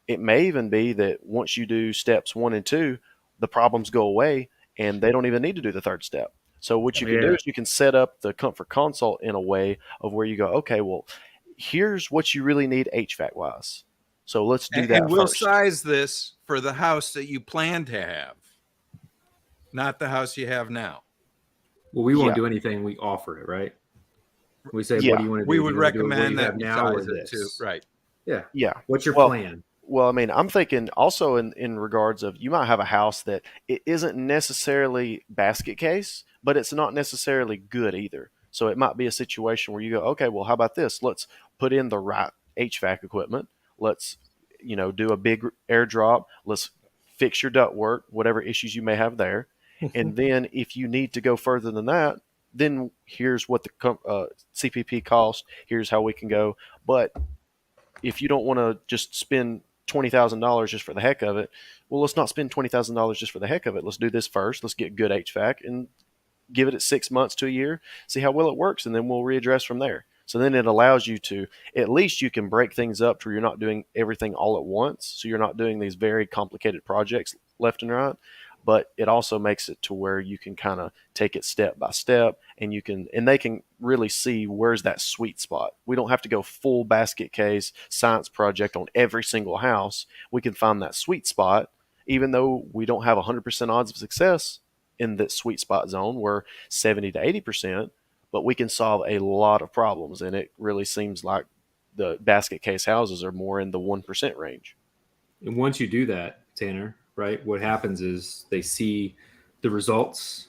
it may even be that once you do steps 1 and 2, the problems go away and they don't even need to do the third step. So what you can do is you can set up the Comfort Consult in a way of where you go, okay, well, here's what you really need HVAC wise. So let's do that. And we'll size this for the house that you plan to have, not the house you have now. Well, we won't do anything. We offer it, right? We say, what do you want to do? We would recommend that now or this. Too. Right. Yeah. Yeah. What's your plan? Well, I mean, I'm thinking also in regards of you might have a house that it isn't necessarily basket case, but it's not necessarily good either. So it might be a situation where you go, okay, well, how about this? Let's put in the right HVAC equipment. Let's, do a big airdrop. Let's fix your ductwork, whatever issues you may have there. And then if you need to go further than that, then here's what the CPP cost. Here's how we can go. But if you don't want to just spend $20,000 just for the heck of it, well, let's not spend $20,000 just for the heck of it. Let's do this first. Let's get good HVAC and give it 6 months to a year, see how well it works, and then we'll readdress from there. So then it allows you to, at least you can break things up to where you're not doing everything all at once. So you're not doing these very complicated projects left and right, but it also makes it to where you can kind of take it step by step, and they can really see where's that sweet spot. We don't have to go full basket case science project on every single house. We can find that sweet spot, even though we don't have 100% odds of success in that sweet spot zone. We're 70 to 80%, but we can solve a lot of problems. And it really seems like the basket case houses are more in the 1% range. And once you do that, Tanner, right, what happens is they see the results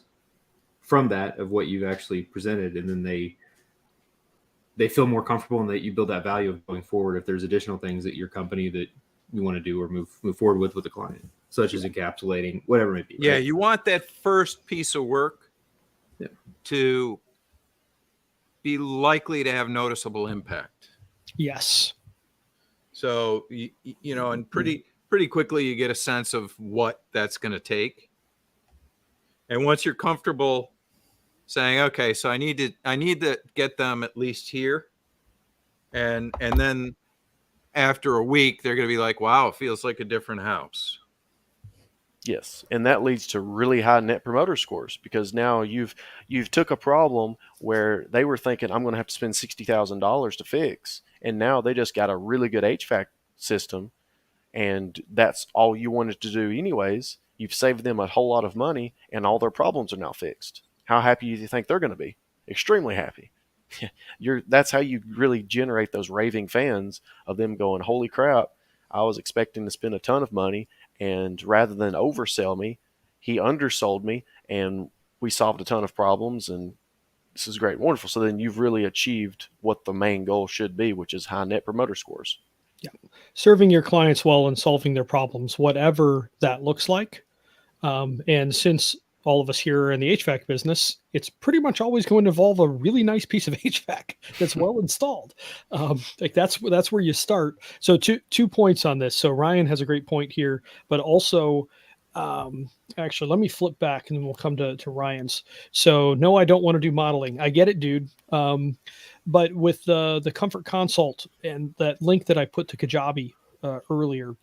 from that of what you've actually presented, and then they feel more comfortable, and that you build that value of going forward if there's additional things that your company that you want to do or move forward with the client, such as encapsulating, whatever it may be. Yeah, right? you want that first piece of work to be likely to have noticeable impact. Yes. So, and pretty quickly you get a sense of what that's going to take. And once you're comfortable saying, okay, so I need to get them at least here. And then after a week, they're going to be like, wow, it feels like a different house. Yes, and that leads to really high net promoter scores, because now you've took a problem where they were thinking, I'm going to have to spend $60,000 to fix, and now they just got a really good HVAC system, and that's all you wanted to do anyways. You've saved them a whole lot of money, and all their problems are now fixed. How happy do you think they're going to be? Extremely happy. That's how you really generate those raving fans of them going, holy crap, I was expecting to spend a ton of money, and rather than oversell me, he undersold me, and we solved a ton of problems, and this is great, wonderful. So then you've really achieved what the main goal should be, which is high net promoter scores. Serving your clients well and solving their problems, whatever that looks like. And since all of us here are in the HVAC business, it's pretty much always going to involve a really nice piece of HVAC that's well installed. Like that's where you start. So two points on this. So Ryan has a great point here, but also, actually, let me flip back and then we'll come to Ryan's. So no, I don't want to do modeling. I get it, dude. But with the Comfort Consult and that link that I put to Kajabi earlier,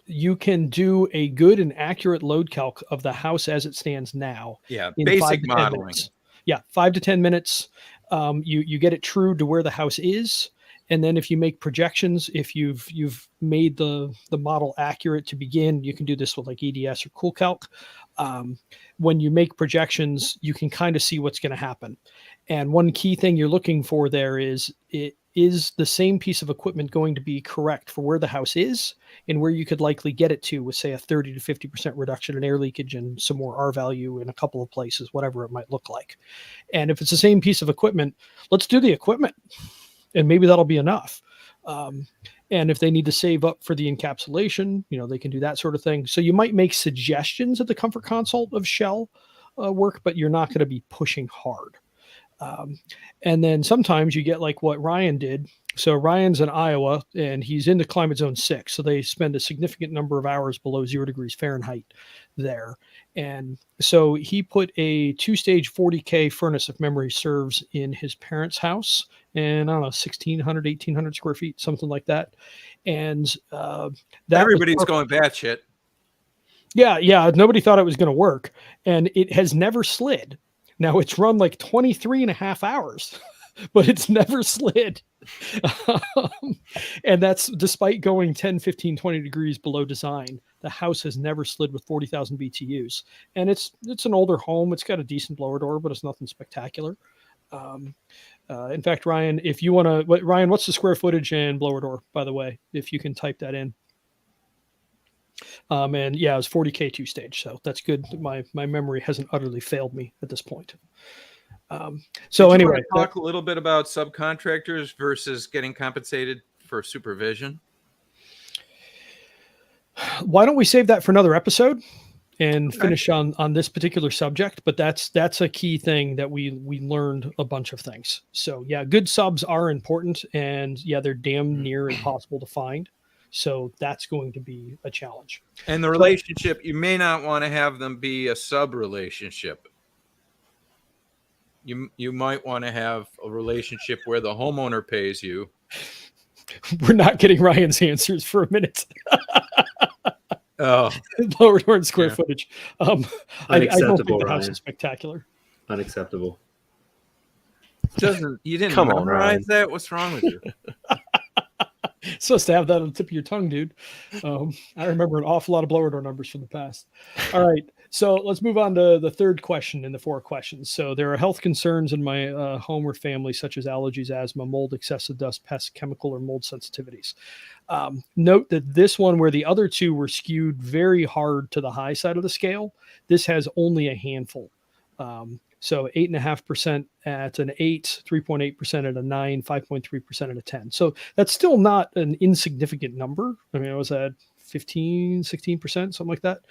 you can do a good and accurate load calc of the house as it stands now. Yeah, in basic 5 to 10 modeling. minutes. Yeah, 5 to 10 minutes. You get it true to where the house is, and then if you make projections, if you've made the model accurate to begin, you can do this with like EDS or Cool Calc. When you make projections, you can kind of see what's going to happen. And one key thing you're looking for there is the same piece of equipment going to be correct for where the house is and where you could likely get it to with, say, a 30 to 50% reduction in air leakage and some more R value in a couple of places, whatever it might look like. And if it's the same piece of equipment, let's do the equipment, and maybe that'll be enough. And if they need to save up for the encapsulation, they can do that sort of thing. So you might make suggestions at the Comfort Consult of shell work, but you're not going to be pushing hard. And then sometimes you get like what Ryan did. So Ryan's in Iowa and he's in the climate zone 6. So they spend a significant number of hours below 0 degrees Fahrenheit there. And so he put a 2-stage 40K furnace, if memory serves, in his parents' house. And I don't know, 1,600, 1,800 square feet, something like that. And everybody's going batshit. Yeah. Nobody thought it was going to work. And it has never slid. Now it's run like 23 and a half hours, but it's never slid. And that's despite going 10, 15, 20 degrees below design. The house has never slid with 40,000 BTUs. And it's an older home. It's got a decent blower door, but it's nothing spectacular. In fact, Ryan, if you want to, Ryan, what's the square footage and blower door, by the way, if you can type that in. And yeah, it was 40K 2-stage. So that's good. My memory hasn't utterly failed me at this point. So anyway, talk a little bit about subcontractors versus getting compensated for supervision. Why don't we save that for another episode and finish on this particular subject? But that's a key thing that we learned a bunch of things. So yeah, good subs are important, and yeah, they're damn near impossible to find. So that's going to be a challenge. And the relationship, you may not want to have them be a sub relationship. You might want to have a relationship where the homeowner pays you. We're not getting Ryan's answers for a minute. Oh, lower door and square footage. I don't think Unacceptable, the house Ryan. is spectacular. Unacceptable. you didn't Come on, memorize Ryan. that? What's wrong with you? Supposed to have that on the tip of your tongue, dude. I remember an awful lot of blower door numbers from the past. All right, so let's move on to the third question in the 4 questions. So there are health concerns in my home or family, such as allergies, asthma, mold, excessive dust, pests, chemical or mold sensitivities. Note that this one, where the other 2 were skewed very hard to the high side of the scale, this has only a handful. So 8.5% at an 8, 3.8% at a 9, 5.3% at a 10. So that's still not an insignificant number. I mean, I was at 15, 16%, something like that.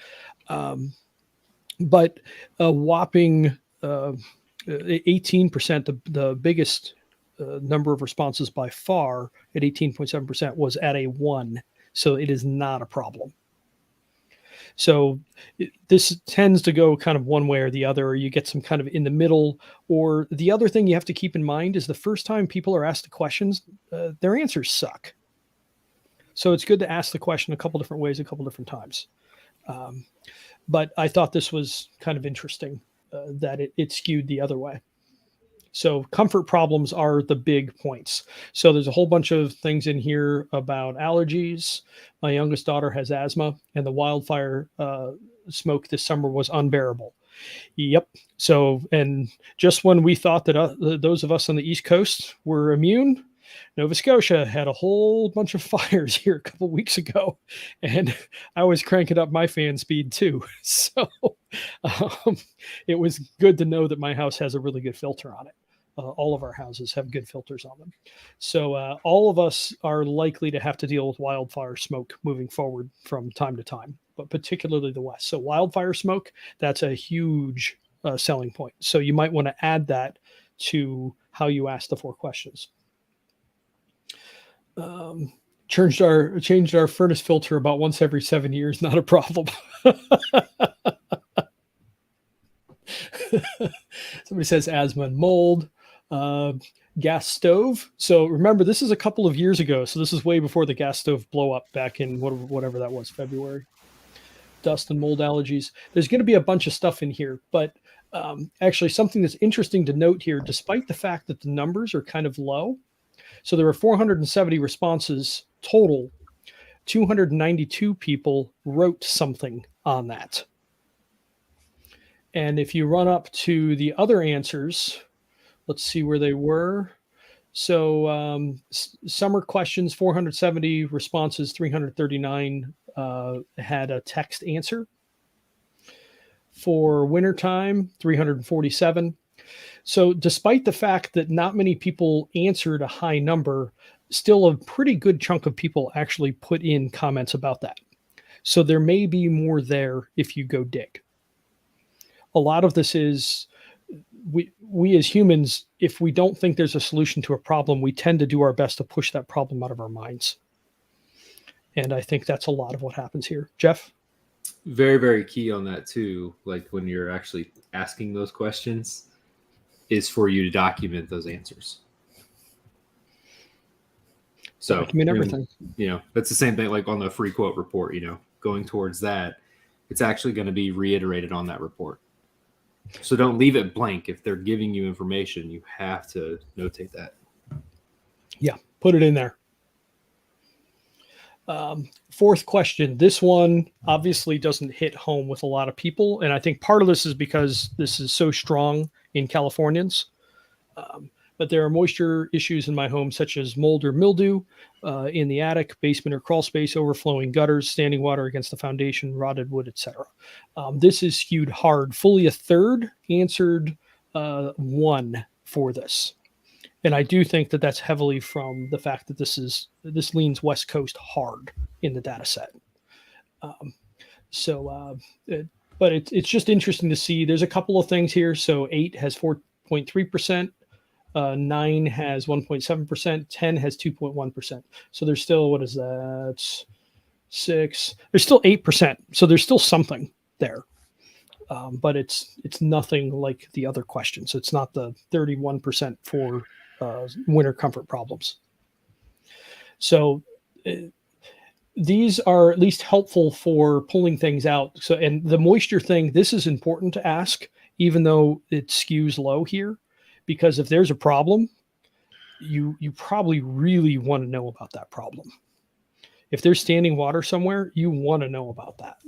But a whopping 18%, the biggest number of responses by far at 18.7% was at a 1. So it is not a problem. So this tends to go kind of one way or the other, or you get some kind of in the middle. Or the other thing you have to keep in mind is the first time people are asked the questions, their answers suck. So it's good to ask the question a couple different ways, a couple different times. But I thought this was kind of interesting that it skewed the other way. So comfort problems are the big points. So there's a whole bunch of things in here about allergies. My youngest daughter has asthma, and the wildfire smoke this summer was unbearable. Yep. So, and just when we thought that those of us on the East Coast were immune, Nova Scotia had a whole bunch of fires here a couple weeks ago, and I was cranking up my fan speed too. So it was good to know that my house has a really good filter on it. all of our houses have good filters on them. So all of us are likely to have to deal with wildfire smoke moving forward from time to time, but particularly the West. So wildfire smoke, that's a huge selling point. So you might want to add that to how you ask the 4 questions. Changed our furnace filter about once every 7 years. Not a problem. Somebody says asthma and mold. Gas stove. So remember, this is a couple of years ago. So this is way before the gas stove blow up back in whatever that was, February. Dust and mold allergies. There's going to be a bunch of stuff in here, but actually something that's interesting to note here, despite the fact that the numbers are kind of low. So there were 470 responses total. 292 people wrote something on that. And if you run up to the other answers, let's see where they were. So summer questions, 470 responses, 339 had a text answer. For wintertime, 347. So despite the fact that not many people answered a high number, still a pretty good chunk of people actually put in comments about that. So there may be more there if you go dig. A lot of this is we as humans, if we don't think there's a solution to a problem, we tend to do our best to push that problem out of our minds. And I think that's a lot of what happens here. Jeff? Very, very key on that too. Like when you're actually asking those questions, is for you to document those answers. So document everything. You know, that's the same thing like on the free quote report, you know, going towards that, it's actually going to be reiterated on that report. So don't leave it blank. If they're giving you information, you have to notate that. Yeah, put it in there. 4th question. This one obviously doesn't hit home with a lot of people. And I think part of this is because this is so strong in Californians. But there are moisture issues in my home, such as mold or mildew in the attic, basement, or crawl space, overflowing gutters, standing water against the foundation, rotted wood, etc. This is skewed hard. Fully a third answered 1 for this. And I do think that that's heavily from the fact that this leans West Coast hard in the data set. But it's just interesting to see. There's a couple of things here. So 8 has 4.3%, 9 has 1.7%, 10 has 2.1%. So there's still, what is that? 6. There's still 8%. So there's still something there. But it's nothing like the other questions. It's not the 31% for winter comfort problems. So these are at least helpful for pulling things out. So, and the moisture thing, this is important to ask, even though it skews low here, because if there's a problem, you probably really want to know about that problem. If there's standing water somewhere, you want to know about that,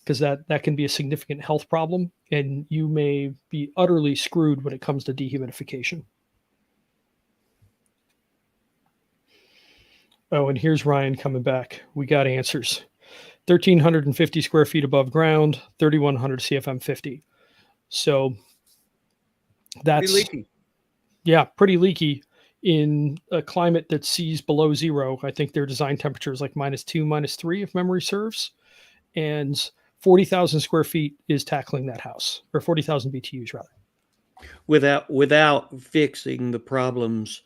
because that can be a significant health problem, and you may be utterly screwed when it comes to dehumidification. Oh, and here's Ryan coming back. We got answers. 1,350 square feet above ground, 3,100 CFM 50. So that's Pretty leaky. Yeah, pretty leaky in a climate that sees below 0. I think their design temperature is like -2, -3, if memory serves. And 40,000 square feet is tackling that house, or 40,000 BTUs rather. Without fixing the problems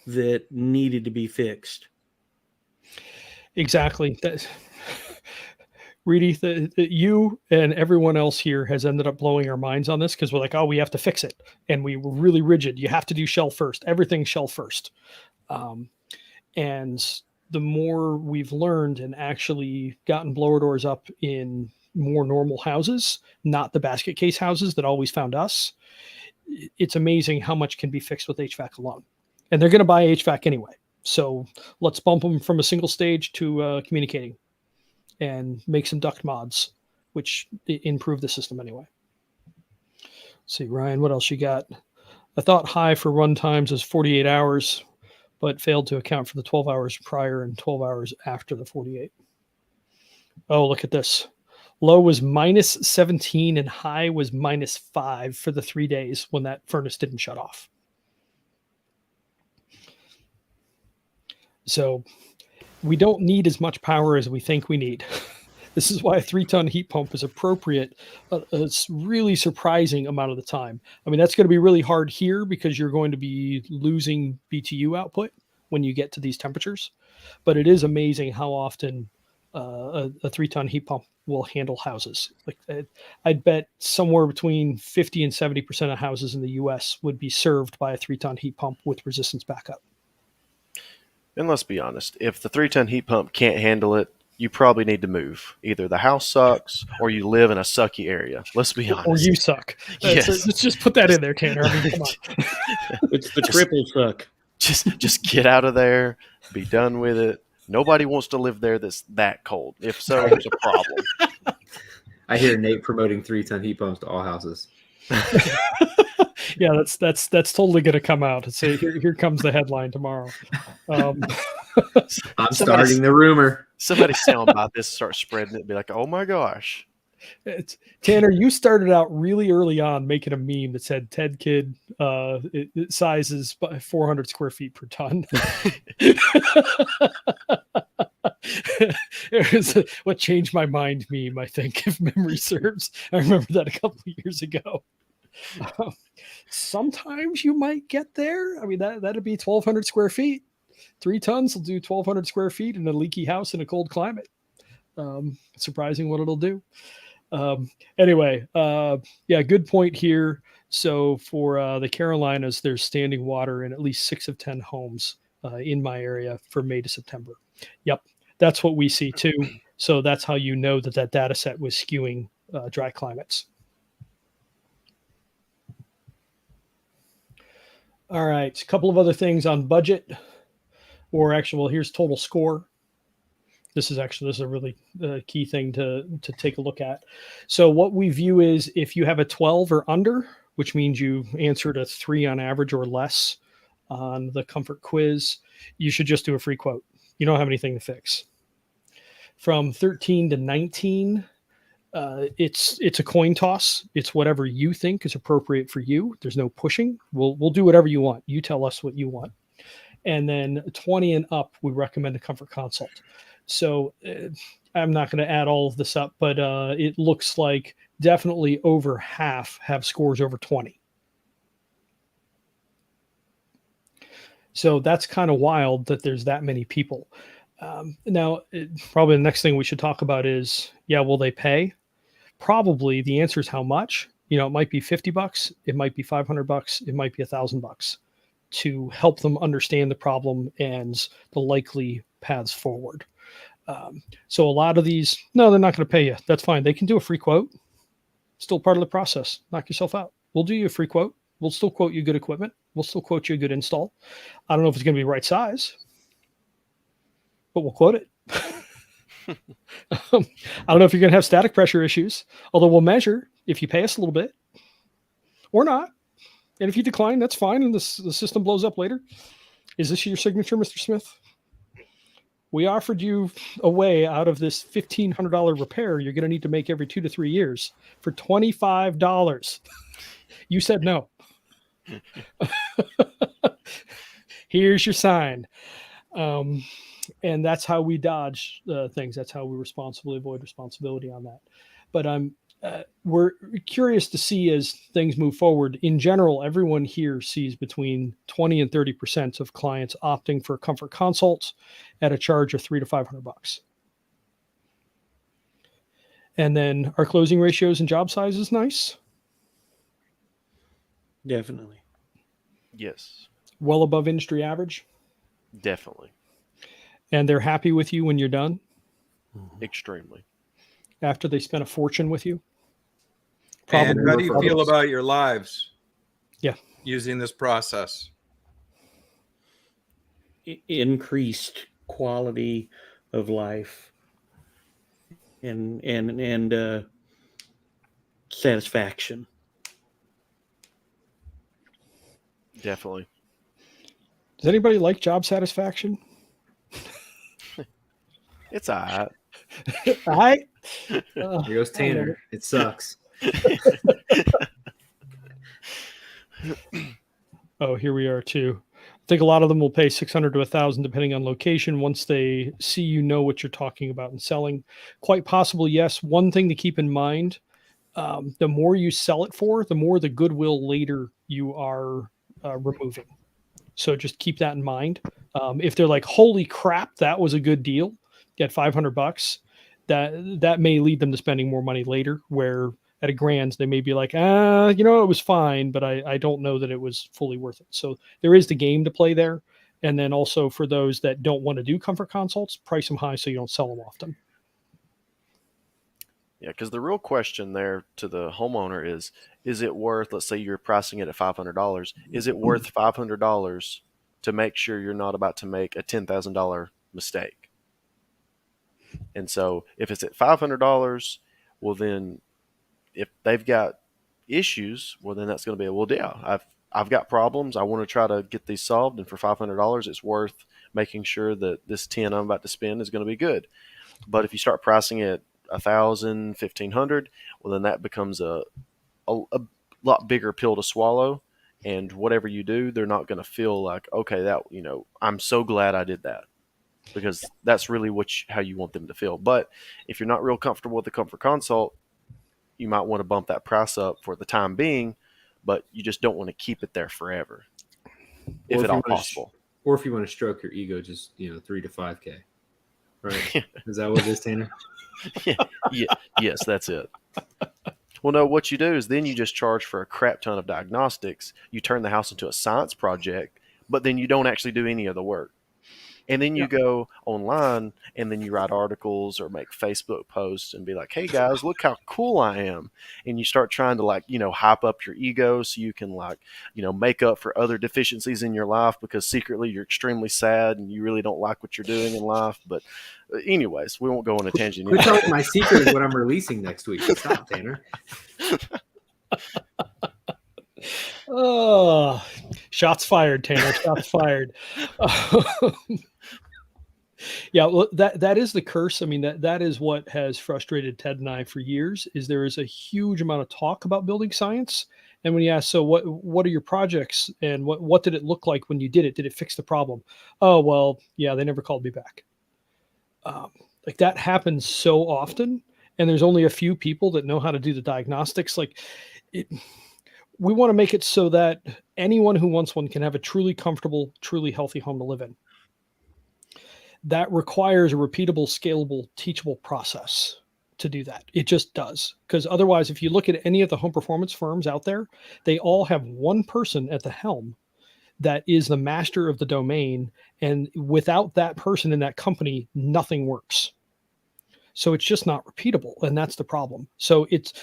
that needed to be fixed. Exactly. Reedy, you and everyone else here has ended up blowing our minds on this, because we're like, oh, we have to fix it. And we were really rigid. You have to do shell first. Everything shell first. And the more we've learned and actually gotten blower doors up in more normal houses, not the basket case houses that always found us, it's amazing how much can be fixed with HVAC alone. And they're going to buy HVAC anyway. So let's bump them from a single stage to communicating and make some duct mods, which improve the system anyway. Let's see, Ryan, what else you got? I thought high for run times is 48 hours, but failed to account for the 12 hours prior and 12 hours after the 48. Oh, look at this. Low was -17 and high was -5 for the 3 days when that furnace didn't shut off. So we don't need as much power as we think we need. This is why a 3-ton heat pump is appropriate a really surprising amount of the time. I mean, that's going to be really hard here because you're going to be losing BTU output when you get to these temperatures. But it is amazing how often a 3-ton heat pump will handle houses. Like I'd bet somewhere between 50 and 70% of houses in the US would be served by a 3-ton heat pump with resistance backup. And let's be honest, if the 3-ton heat pump can't handle it, you probably need to move. Either the house sucks or you live in a sucky area. Let's be honest. Or you suck. Yes. Let's just put that in there, Tanner. I mean, come on. It's the triple suck. Just get out of there. Be done with it. Nobody wants to live there that's that cold. If so, there's a problem. I hear Nate promoting 3-ton heat pumps to all houses. Yeah, that's totally going to come out. So here comes the headline tomorrow. I'm starting the rumor. Somebody sound about this, start spreading it, be like, "Oh my gosh!" Tanner, you started out really early on making a meme that said Ted Kid it sizes 400 square feet per ton. It was what changed my mind meme, I think, if memory serves. I remember that a couple of years ago. Sometimes you might get there. I mean, that'd be 1,200 square feet. 3 tons will do 1,200 square feet in a leaky house in a cold climate. Surprising what it'll do. Anyway, yeah, good point here. So for the Carolinas, there's standing water in at least 6 of 10 homes in my area for May to September. Yep, that's what we see too. So that's how you know that data set was skewing dry climates. All right, a couple of other things on budget, or actually, well, here's total score. This is a really key thing to take a look at. So what we view is if you have a 12 or under, which means you answered a 3 on average or less on the comfort quiz, you should just do a free quote. You don't have anything to fix. From 13 to 19, it's a coin toss. It's whatever you think is appropriate for you. There's no pushing. We'll do whatever you want. You tell us what you want. And then 20 and up, we recommend a comfort consult. So I'm not going to add all of this up, but it looks like definitely over half have scores over 20. So that's kind of wild that there's that many people. Now, probably the next thing we should talk about is, yeah, will they pay? Probably the answer is how much. You know, it might be $50, it might be $500, it might be $1,000 to help them understand the problem and the likely paths forward. So a lot of these, no, they're not going to pay you. That's fine. They can do a free quote. Still part of the process. Knock yourself out. We'll do you a free quote. We'll still quote you good equipment. We'll still quote you a good install. I don't know if it's going to be right size, but we'll quote it. I don't know if you're going to have static pressure issues, although we'll measure if you pay us a little bit or not. And if you decline, that's fine. And the system blows up later. Is this your signature, Mr. Smith? We offered you a way out of this $1,500 repair you're going to need to make every 2 to 3 years for $25. You said no. Here's your sign. And that's how we dodge things. That's how we responsibly avoid responsibility on that. But we're curious to see as things move forward. In general, everyone here sees between 20 and 30% of clients opting for comfort consults at a charge of $300 to $500. And then our closing ratios and job size is nice. Definitely. Yes, Well above industry average. definitely. And they're happy with you when you're done Extremely. after they spent a fortune with you. And how do you feel Problems. about your lives? Yeah. Using this process. Increased quality of life and satisfaction. Definitely. Does anybody like job satisfaction? It's all right. All right. Here goes Tanner. It sucks. Oh, here we are too. think a lot of them will pay 600 to 1,000 depending on location once they see you know what you're talking about and selling. Quite possible, yes. One thing to keep in mind, the more you sell it for, the more the goodwill later you are removing. So just keep that in mind. If they're like, holy crap, that was a good deal, get $500, that may lead them to spending more money later, where at a grand, they may be like, it was fine, but I don't know that it was fully worth it. So there is the game to play there. And then also for those that don't want to do comfort consults, price them high so you don't sell them often. Yeah, because the real question there to the homeowner is it worth, let's say you're pricing it at $500, is it worth $500 to make sure you're not about to make a $10,000 mistake? And so if it's at $500, well then if they've got issues, well then that's going to be, well, yeah, I've got problems. I want to try to get these solved, and for $500, it's worth making sure that this 10 I'm about to spend is going to be good. But if you start pricing it 1,000, 1,500, well then that becomes a lot bigger pill to swallow. And whatever you do, they're not going to feel like, okay, that, I'm so glad I did that, because that's really how you want them to feel. But if you're not real comfortable with the comfort consult, you might want to bump that price up for the time being, but you just don't want to keep it there forever, if at all possible. Or if you want to stroke your ego, just 3 to 5K, right? Is that what it is, Tanner? Yes, that's it. Well, no, what you do is then you just charge for a crap ton of diagnostics. You turn the house into a science project, but then you don't actually do any of the work. And then you go online and then you write articles or make Facebook posts and be like, hey guys, look how cool I am. And you start trying to hype up your ego so you can make up for other deficiencies in your life, because secretly you're extremely sad and you really don't like what you're doing in life. But anyways, we won't go on a tangent. Quit telling my secret is what I'm releasing next week. Stop, Tanner. Oh, shots fired, Tanner. Shots fired. Yeah, well, that is the curse. I mean, that is what has frustrated Ted and I for years. Is there is a huge amount of talk about building science, and when you ask, so what are your projects, and what did it look like when you did it? Did it fix the problem? Oh, well, yeah, they never called me back. Like that happens so often, and there's only a few people that know how to do the diagnostics. We want to make it so that anyone who wants one can have a truly comfortable, truly healthy home to live in. That requires a repeatable, scalable, teachable process to do that. It just does. Because otherwise, if you look at any of the home performance firms out there, they all have one person at the helm that is the master of the domain. And without that person in that company, nothing works. So it's just not repeatable. And that's the problem. So it's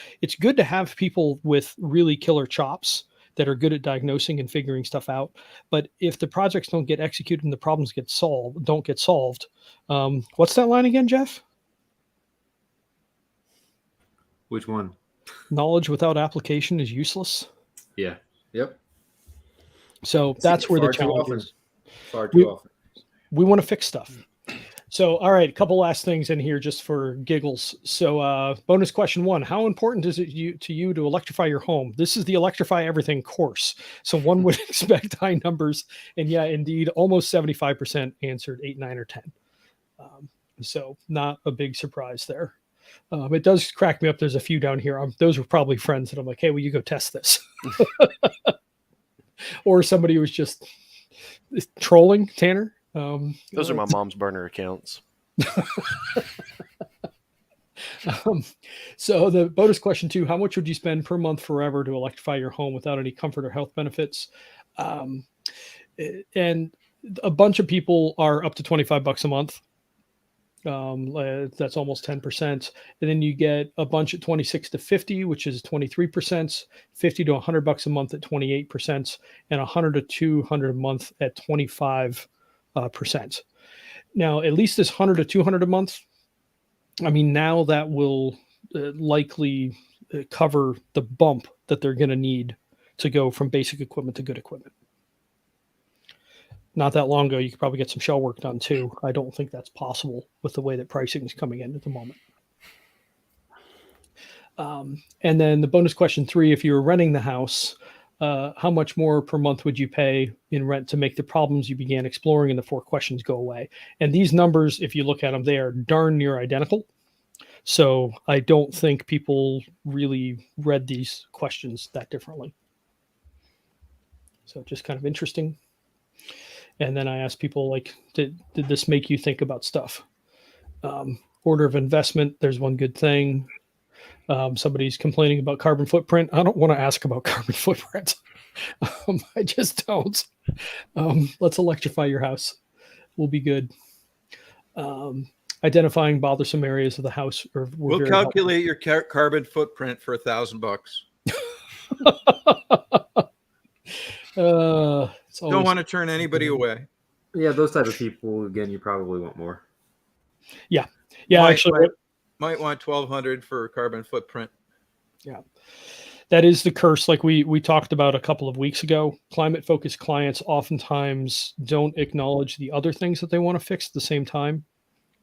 good to have people with really killer chops that are good at diagnosing and figuring stuff out. But if the projects don't get executed and the problems don't get solved, what's that line again, Jeff? Which one? Knowledge without application is useless. Yeah. Yep. So that's where the challenge is. Far too often. We want to fix stuff. So, all right, a couple last things in here just for giggles. So, bonus question 1, how important is it to you to electrify your home? This is the Electrify Everything course. So one would expect high numbers. And yeah, indeed, almost 75% answered 8, 9, or 10. So not a big surprise there. It does crack me up. There's a few down here. Those were probably friends that I'm like, hey, will you go test this? Or somebody who was just trolling Tanner. Those are my mom's burner accounts. So the bonus question 2, how much would you spend per month forever to electrify your home without any comfort or health benefits? And a bunch of people are up to $25 a month. That's almost 10%. And then you get a bunch at 26 to 50, which is 23%, 50 to $100 a month at 28%, and 100 to 200 a month at 25%. Now, at least this 100 to 200 a month, I mean, now that will likely cover the bump that they're going to need to go from basic equipment to good equipment. Not that long ago, you could probably get some shell work done too. I don't think that's possible with the way that pricing is coming in at the moment. And then the bonus question 3, if you were renting the house, how much more per month would you pay in rent to make the problems you began exploring in the 4 questions go away? And these numbers, if you look at them, they are darn near identical. So I don't think people really read these questions that differently. So just kind of interesting. And then I asked people, like, did this make you think about stuff? Order of investment, there's one good thing. Somebody's complaining about carbon footprint. I don't want to ask about carbon footprint. I just don't. Let's electrify your house. We'll be good. Identifying bothersome areas of the house. We'll calculate your carbon footprint for $1,000. Don't want to turn anybody away. Yeah, those type of people, again, you probably want more. Yeah, might want $1,200 for carbon footprint. Yeah, that is the curse. Like we talked about a couple of weeks ago, climate focused clients oftentimes don't acknowledge the other things that they want to fix at the same time,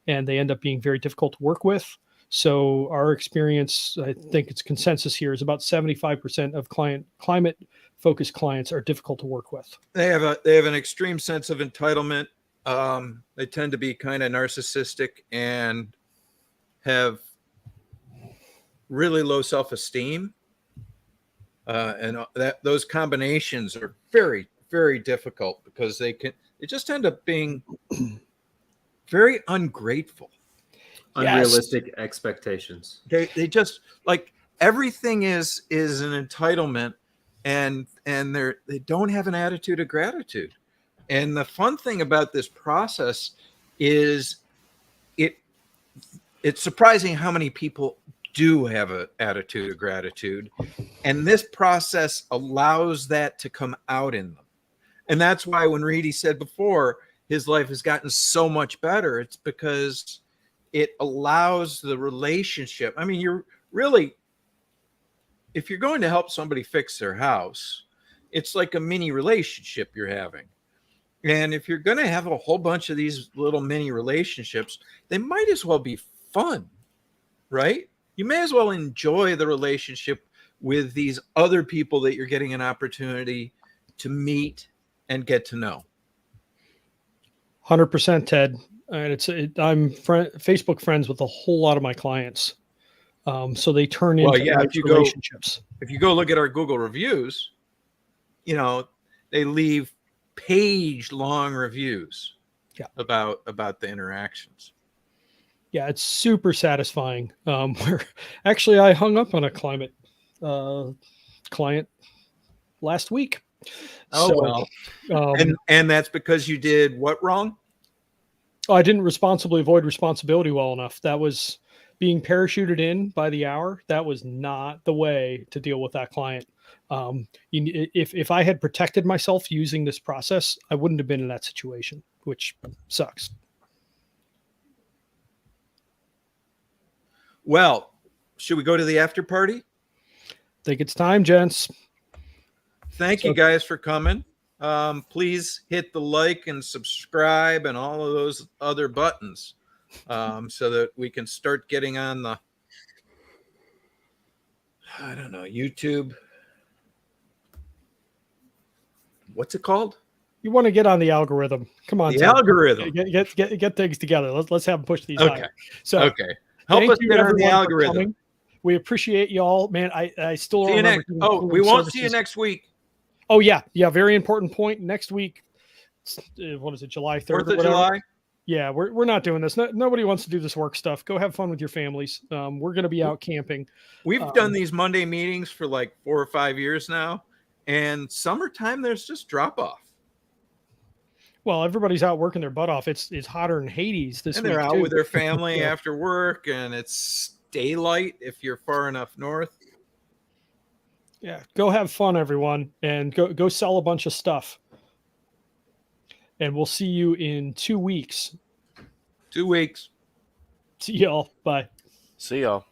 and they end up being very difficult to work with. So our experience, I think it's consensus here, is about 75% of climate focused clients are difficult to work with. They have an extreme sense of entitlement. They tend to be kind of narcissistic and have really low self-esteem. And those combinations are very, very difficult because they just end up being very ungrateful. Unrealistic expectations. They just, like, everything is an entitlement, and they don't have an attitude of gratitude. And the fun thing about this process is it's surprising how many people do have an attitude of gratitude, and this process allows that to come out in them. And that's why when Reedy said before his life has gotten so much better, it's because it allows the relationship. I mean, you're really, if you're going to help somebody fix their house, it's like a mini relationship you're having. And if you're going to have a whole bunch of these little mini relationships, they might as well be fun, right? You may as well enjoy the relationship with these other people that you're getting an opportunity to meet and get to know. 100%, Ted. And I'm Facebook friends with a whole lot of my clients. So they turn into relationships. If you go look at our Google reviews, they leave page-long reviews about the interactions. Yeah, it's super satisfying. Where actually I hung up on a climate client last week. Oh, well. And that's because you did what wrong? I didn't responsibly avoid responsibility well enough. That was being parachuted in by the hour. That was not the way to deal with that client. If I had protected myself using this process, I wouldn't have been in that situation, which sucks. Well, should we go to the after party? Think it's time, gents. Thank you guys for coming. Please hit the like and subscribe and all of those other buttons so that we can start getting on the, YouTube. What's it called? You want to get on the algorithm. Come on. The algorithm. Get things together. Let's have them push these higher. So, okay. Help us get on the algorithm. We appreciate y'all, man. I still don't remember. We won't see you next week. Oh yeah. Very important point. Next week, what is it, July 3rd? 4th of July? Yeah, we're not doing this. Nobody wants to do this work stuff. Go have fun with your families. We're going to be out camping. We've done these Monday meetings for like 4 or 5 years now, and summertime there's just drop off. Well, everybody's out working their butt off. It's hotter than Hades this week. And they're out with their family after work, and it's daylight if you're far enough north. Yeah, go have fun, everyone, and go sell a bunch of stuff. And we'll see you in 2 weeks. 2 weeks. See y'all. Bye. See y'all.